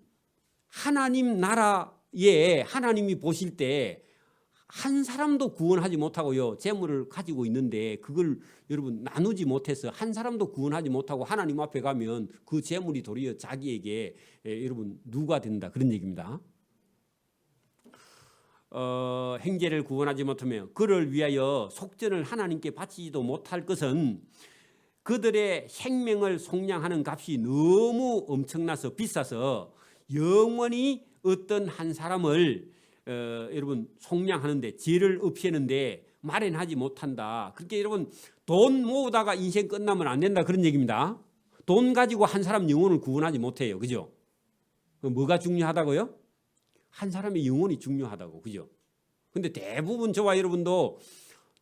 하나님 나라에 하나님이 보실 때 한 사람도 구원하지 못하고요 재물을 가지고 있는데 그걸 여러분 나누지 못해서 한 사람도 구원하지 못하고 하나님 앞에 가면 그 재물이 도리어 자기에게 여러분 누가 된다 그런 얘기입니다. 행제를 구원하지 못하며 그를 위하여 속전을 하나님께 바치지도 못할 것은 그들의 생명을 속량하는 값이 너무 엄청나서 비싸서 영원히 어떤 한 사람을 여러분 속량하는데 죄를 없애는데 마련하지 못한다. 그렇게 여러분 돈 모으다가 인생 끝나면 안 된다 그런 얘기입니다. 돈 가지고 한 사람 영혼을 구원하지 못해요, 그죠? 뭐가 중요하다고요? 한 사람의 영혼이 중요하다고, 그죠? 근데 대부분 저와 여러분도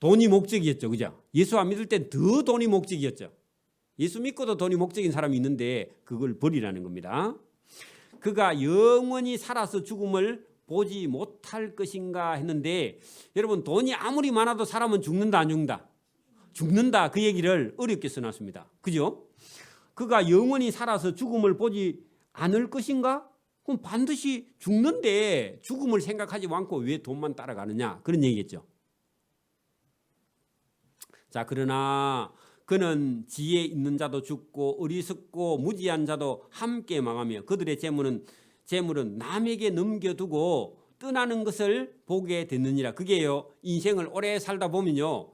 돈이 목적이었죠, 그죠? 예수 안 믿을 땐 더 돈이 목적이었죠. 예수 믿고도 돈이 목적인 사람이 있는데 그걸 버리라는 겁니다. 그가 영원히 살아서 죽음을 보지 못할 것인가 했는데 여러분 돈이 아무리 많아도 사람은 죽는다 안 죽는다? 죽는다 그 얘기를 어렵게 써놨습니다. 그죠? 그가 영원히 살아서 죽음을 보지 않을 것인가? 그럼 반드시 죽는데 죽음을 생각하지 않고 왜 돈만 따라가느냐 그런 얘기겠죠. 자 그러나 그는 지혜 있는 자도 죽고 어리석고 무지한 자도 함께 망하며 그들의 재물은 남에게 넘겨두고 떠나는 것을 보게 됐느니라. 그게요 인생을 오래 살다 보면요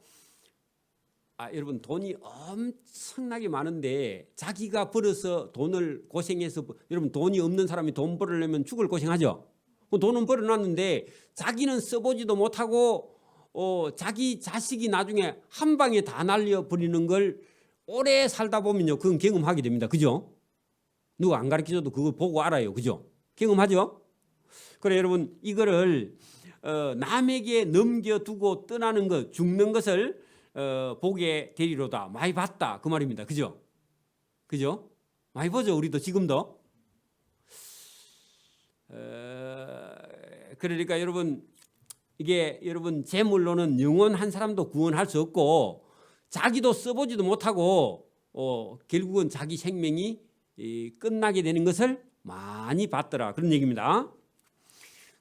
여러분 돈이 엄청나게 많은데 자기가 벌어서 돈을 고생해서 여러분 돈이 없는 사람이 돈 벌으려면 죽을 고생하죠. 돈은 벌어놨는데 자기는 써보지도 못하고 자기 자식이 나중에 한 방에 다 날려버리는 걸 오래 살다 보면요 그건 경험하게 됩니다. 그죠? 누가 안 가르쳐줘도 그걸 보고 알아요. 그죠? 경험하죠? 그래 여러분 이거를 남에게 넘겨두고 떠나는 것 죽는 것을 보게 되리로다. 많이 봤다 그 말입니다. 그죠? 그죠? 많이 보죠 우리도 지금도. 그러니까 여러분 이게 여러분 재물로는 영원 한 사람도 구원할 수 없고 자기도 써보지도 못하고 결국은 자기 생명이 끝나게 되는 것을 많이 봤더라 그런 얘기입니다.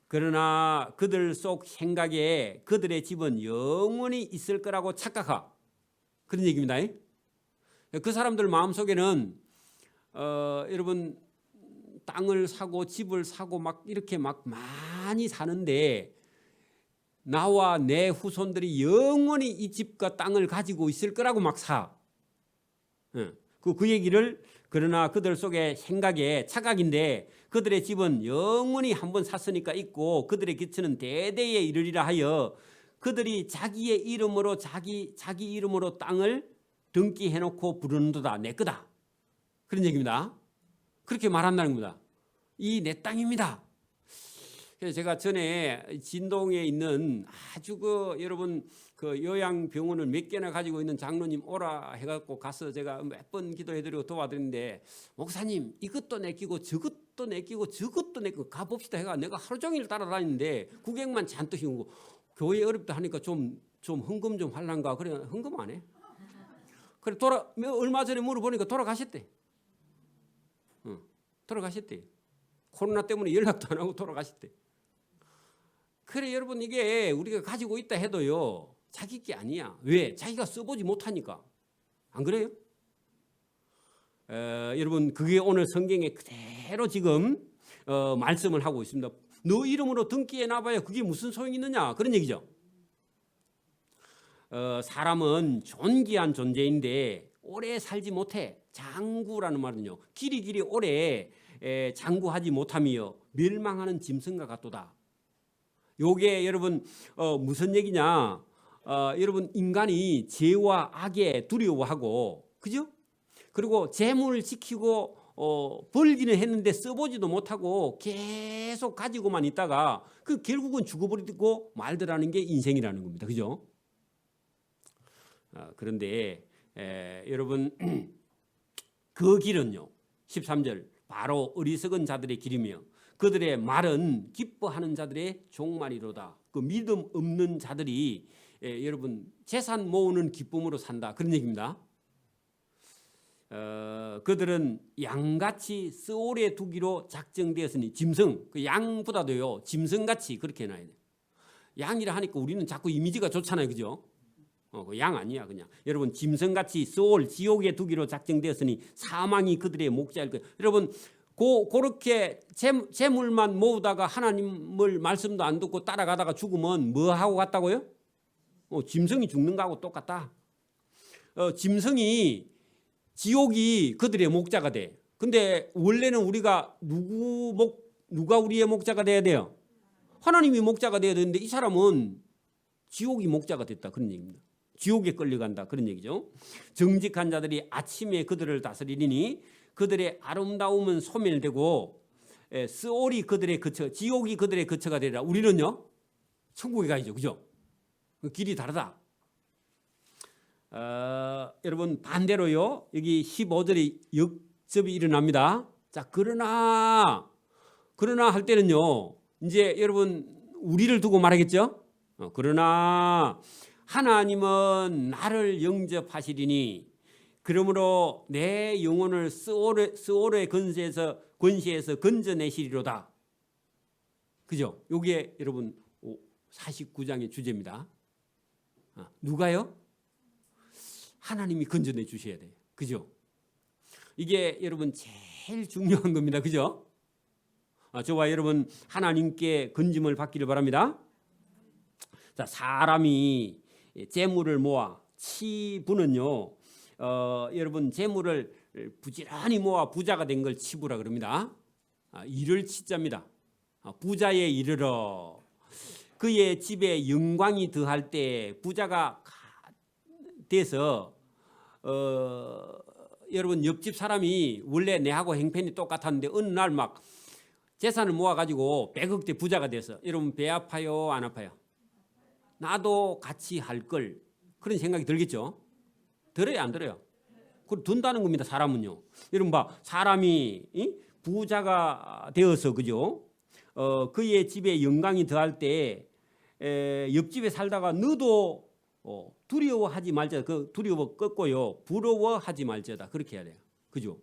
그러나 그들 속 생각에 그들의 집은 영원히 있을 거라고 착각하 그런 얘기입니다. 그 사람들 마음속에는 여러분 땅을 사고 집을 사고 막 이렇게 막 많이 사는데 나와 내 후손들이 영원히 이 집과 땅을 가지고 있을 거라고 막 사. 그 얘기를 그러나 그들 속의 생각에 착각인데 그들의 집은 영원히 한번 샀으니까 있고 그들의 기초는 대대에 이르리라 하여 그들이 자기의 이름으로 자기 이름으로 땅을 등기해 놓고 부르는도다 내 거다. 그런 얘기입니다. 그렇게 말한다는 겁니다. 이 내 땅입니다. 그래서 제가 전에 진동에 있는 아주 여러분 요양병원을 몇 개나 가지고 있는 장로님 오라 해갖고 가서 제가 몇 번 기도해드리고 도와드리는데 목사님 이것도 내끼고 저것도 내끼고 저것도 내끼고 가봅시다 해가 내가 하루 종일 따라다니는데 구경만 잔뜩 해오고 교회 어렵다 하니까 좀 헌금 좀 할란가 그래 헌금 안 해. 그래 얼마 전에 물어보니까 돌아가셨대. 돌아가셨대. 코로나 때문에 연락도 안 하고 돌아가셨대. 그래 여러분 이게 우리가 가지고 있다 해도요 자기 게 아니야. 왜? 자기가 써보지 못하니까. 안 그래요? 여러분 그게 오늘 성경에 그대로 지금 말씀을 하고 있습니다. 너 이름으로 등기해 놔봐야 그게 무슨 소용이 있느냐 그런 얘기죠. 사람은 존귀한 존재인데 오래 살지 못해. 장구라는 말은요 길이 오래 장구하지 못하며 멸망하는 짐승과 같도다. 요게 여러분 무슨 얘기냐? 여러분 인간이 죄와 악에 두려워하고 그죠? 그리고 재물을 지키고 벌기는 했는데 써보지도 못하고 계속 가지고만 있다가 그 결국은 죽어버리고 말더라는 게 인생이라는 겁니다. 그죠? 그런데 여러분 그 길은요 13절 바로 어리석은 자들의 길이며 그들의 말은 기뻐하는 자들의 종말이로다. 그 믿음 없는 자들이 여러분 재산 모으는 기쁨으로 산다 그런 얘기입니다. 그들은 양같이 스올에 두기로 작정되었으니 짐승 그 양보다도요 짐승같이 그렇게 해놔야 돼. 양이라 하니까 우리는 자꾸 이미지가 좋잖아요, 그죠? 그 양 아니야 그냥. 여러분 짐승같이 스올 지옥에 두기로 작정되었으니 사망이 그들의 목자일 거예요. 여러분 그렇게 재물만 모으다가 하나님을 말씀도 안 듣고 따라가다가 죽으면 뭐 하고 갔다고요? 짐승이 죽는 거하고 똑같다. 짐승이 지옥이 그들의 목자가 돼. 근데 원래는 우리가 누가 우리의 목자가 돼야 돼요? 하나님이 목자가 돼야 되는데 이 사람은 지옥이 목자가 됐다 그런 얘기입니다. 지옥에 끌려간다 그런 얘기죠. 정직한 자들이 아침에 그들을 다스리니 그들의 아름다움은 소멸되고 스올이 그들의 거처, 지옥이 그들의 거처가 되리라. 우리는요 천국에 가야죠, 그죠? 길이 다르다. 여러분 반대로요 여기 15절에 역접이 일어납니다. 자 그러나 할 때는요 이제 여러분 우리를 두고 말하겠죠. 그러나 하나님은 나를 영접하시리니 그러므로 내 영혼을 스올의 권세에서 건져내시리로다. 그죠? 이게 여러분 49장의 주제입니다. 누가요? 하나님이 건져내 주셔야 돼요. 그죠? 이게 여러분 제일 중요한 겁니다. 그죠? 저와 여러분 하나님께 건짐을 받기를 바랍니다. 자, 사람이 재물을 모아 치부는요. 여러분 재물을 부지런히 모아 부자가 된 걸 치부라 그럽니다. 이를 치자입니다. 부자에 이르러 그의 집에 영광이 더할 때 부자가 돼서 여러분 옆집 사람이 원래 내하고 형편이 똑같았는데 어느 날 막 재산을 모아가지고 100억대 부자가 돼서 여러분 배 아파요 안 아파요? 나도 같이 할 걸 그런 생각이 들겠죠? 들어요 안 들어요? 그걸 둔다는 겁니다. 사람은요. 여러분 봐 사람이 부자가 되어서 그죠? 그의 집에 영광이 더할 때 옆집에 살다가 너도 두려워하지 말자. 그 두려워 꺾고요. 부러워하지 말자다. 그렇게 해야 돼요. 그죠?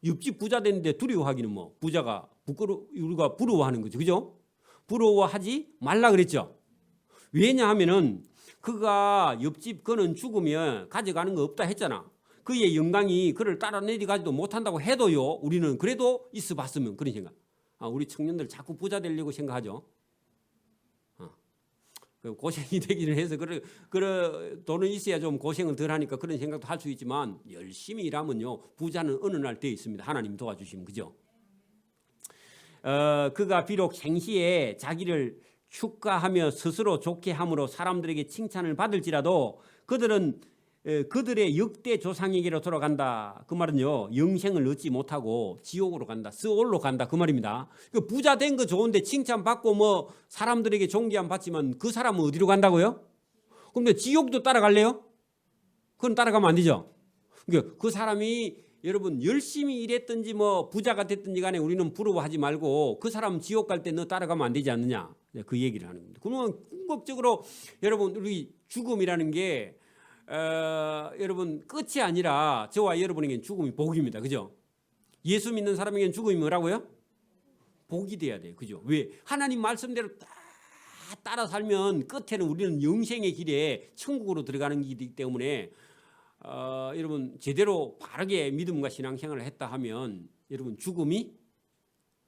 옆집 부자 됐는데 두려워하기는 뭐 부자가 우리가 부러워하는 거죠. 그죠? 부러워하지 말라 그랬죠. 왜냐하면은 그가 옆집 그는 죽으면 가져가는 거 없다 했잖아. 그의 영광이 그를 따라 내려가지도 못한다고 해도요, 우리는 그래도 있어 봤으면 그런 생각. 우리 청년들 자꾸 부자 되려고 생각하죠. 고생이 되기는 해서 돈은 있어야 좀 고생을 덜 하니까 그런 생각도 할 수 있지만 열심히 일하면요, 부자는 어느 날 되어 있습니다. 하나님 도와주시면. 그죠? 그가 비록 생시에 자기를 축가하며 스스로 좋게 함으로 사람들에게 칭찬을 받을지라도 그들은 그들의 역대 조상에게로 돌아간다. 그 말은요, 영생을 얻지 못하고 지옥으로 간다, 스올로 간다, 그 말입니다. 그 부자 된 거 좋은데 칭찬받고 뭐 사람들에게 존귀함 받지만 그 사람은 어디로 간다고요? 그런데 지옥도 따라갈래요? 그건 따라가면 안 되죠. 그러니까 그 사람이 여러분 열심히 일했든지 뭐 부자가 됐든지 간에 우리는 부러워하지 말고 그 사람 지옥 갈 때 너 따라가면 안 되지 않느냐, 그 얘기를 하는 겁니다. 그러면 궁극적으로 여러분 우리 죽음이라는 게 여러분 끝이 아니라 저와 여러분에게는 죽음이 복입니다. 그죠? 예수 믿는 사람에게는 죽음이 뭐라고요? 복이 돼야 돼요. 그죠? 왜? 하나님 말씀대로 다 따라 살면 끝에는 우리는 영생의 길에 천국으로 들어가는 길이기 때문에 여러분 제대로 바르게 믿음과 신앙생활을 했다 하면 여러분 죽음이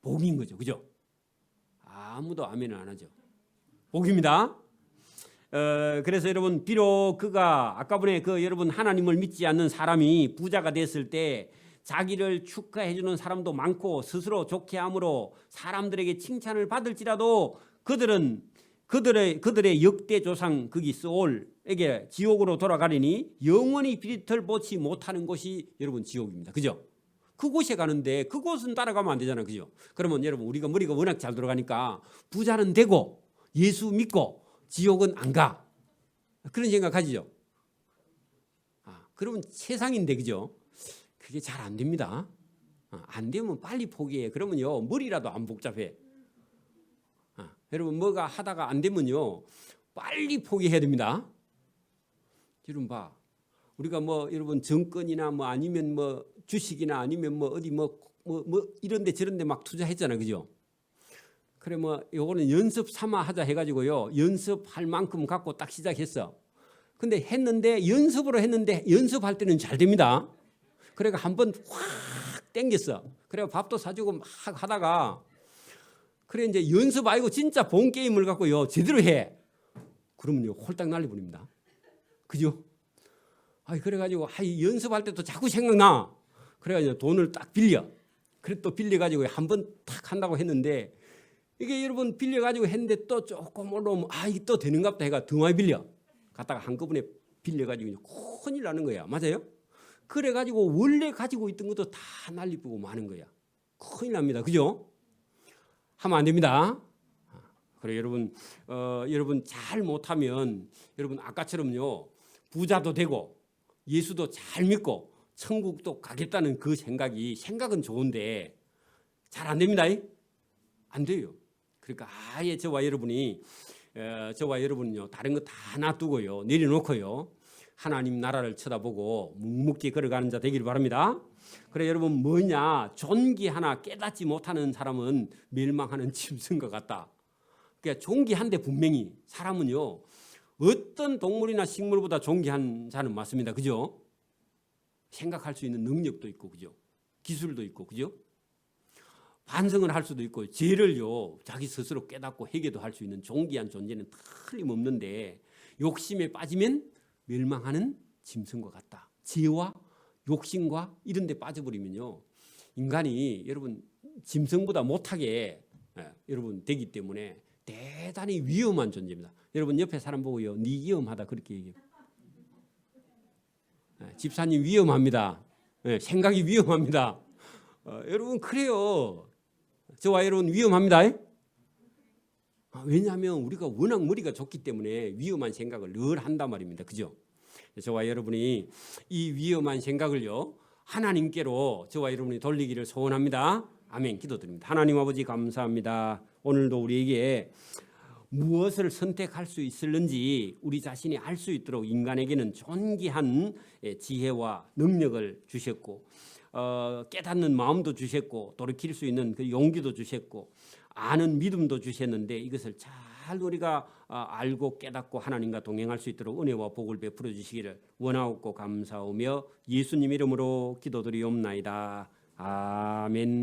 복인 거죠. 그죠? 아무도 아멘을 안 하죠. 복입니다. 그래서 여러분 비록 그가 아까 전에 여러분 하나님을 믿지 않는 사람이 부자가 됐을 때 자기를 축하해 주는 사람도 많고 스스로 좋게 함으로 사람들에게 칭찬을 받을지라도 그들의 역대 조상 거기 스올에게 지옥으로 돌아가리니 영원히 비리털 보지 못하는 곳이 여러분 지옥입니다. 그죠? 그곳에 가는데 그곳은 따라가면 안 되잖아요. 그죠? 그러면 여러분 우리가 머리가 워낙 잘 돌아가니까 부자는 되고 예수 믿고 지옥은 안 가. 그런 생각 가지죠. 그러면 세상인데 그죠? 그게 잘 안 됩니다. 안 되면 빨리 포기해. 그러면요 머리라도 안 복잡해. 여러분 뭐가 하다가 안 되면요 빨리 포기해야 됩니다. 여러분 봐. 우리가 뭐 여러분 정권이나 뭐 아니면 뭐 주식이나 아니면 뭐 어디 뭐 이런데 저런데 막 투자했잖아요. 그죠? 그래 뭐 요거는 연습 삼아 하자 해가지고요 연습할 만큼 갖고 딱 시작했어. 근데 연습으로 했는데 연습할 때는 잘 됩니다. 그래가 한번 확 땡겼어. 그래 밥도 사주고 막 하다가 그래 이제 연습 아니고 진짜 본 게임을 갖고요 제대로 해. 그러면요 홀딱 날려버립니다. 그죠? 그래가지고 연습할 때도 자꾸 생각나. 그래가지고 돈을 딱 빌려. 그래 또 빌려가지고 한번 탁 한다고 했는데 이게 여러분 빌려가지고 했는데 또 조금 올라오면 이게 또 되는갑다 해가 더 많이 빌려. 갔다가 한꺼번에 빌려가지고 큰일 나는 거야. 맞아요? 그래가지고 원래 가지고 있던 것도 다 날리고 마는 거야. 큰일 납니다. 그죠? 하면 안 됩니다. 그래 여러분 잘 못하면 여러분 아까처럼요 부자도 되고 예수도 잘 믿고 천국도 가겠다는 그 생각은 좋은데 잘 안 됩니다. 안 돼요. 그러니까 아예 저와 여러분은요 다른 거 다 놔두고요 내려놓고요 하나님 나라를 쳐다보고 묵묵히 걸어가는 자 되기를 바랍니다. 그래 여러분 뭐냐, 존귀하나 깨닫지 못하는 사람은 멸망하는 짐승과 같다. 그러니까 존귀한데 분명히 사람은요 어떤 동물이나 식물보다 존귀한 자는 맞습니다. 그죠? 생각할 수 있는 능력도 있고 그죠? 기술도 있고 그죠? 반성을 할 수도 있고 죄를요 자기 스스로 깨닫고 회개도 할 수 있는 존귀한 존재는 틀림없는데 욕심에 빠지면 멸망하는 짐승과 같다. 죄와 욕심과 이런 데 빠져버리면요 인간이 여러분 짐승보다 못하게 여러분 되기 때문에 대단히 위험한 존재입니다. 여러분 옆에 사람 보고요 네 위험하다 그렇게 얘기해요. 집사님 위험합니다. 생각이 위험합니다. 여러분 그래요. 저와 여러분 위험합니다. 왜냐하면 우리가 워낙 머리가 좋기 때문에 위험한 생각을 늘 한단 말입니다. 그죠? 저와 여러분이 이 위험한 생각을요 하나님께로 저와 여러분이 돌리기를 소원합니다. 아멘. 기도드립니다. 하나님 아버지 감사합니다. 오늘도 우리에게 무엇을 선택할 수 있을는지 우리 자신이 알 수 있도록 인간에게는 존귀한 지혜와 능력을 주셨고 깨닫는 마음도 주셨고 돌이킬 수 있는 그 용기도 주셨고 아는 믿음도 주셨는데 이것을 잘 잘 우리가 알고 깨닫고 하나님과 동행할 수 있도록 은혜와 복을 베풀어 주시기를 원하옵고 감사하며 예수님 이름으로 기도드리옵나이다. 아멘.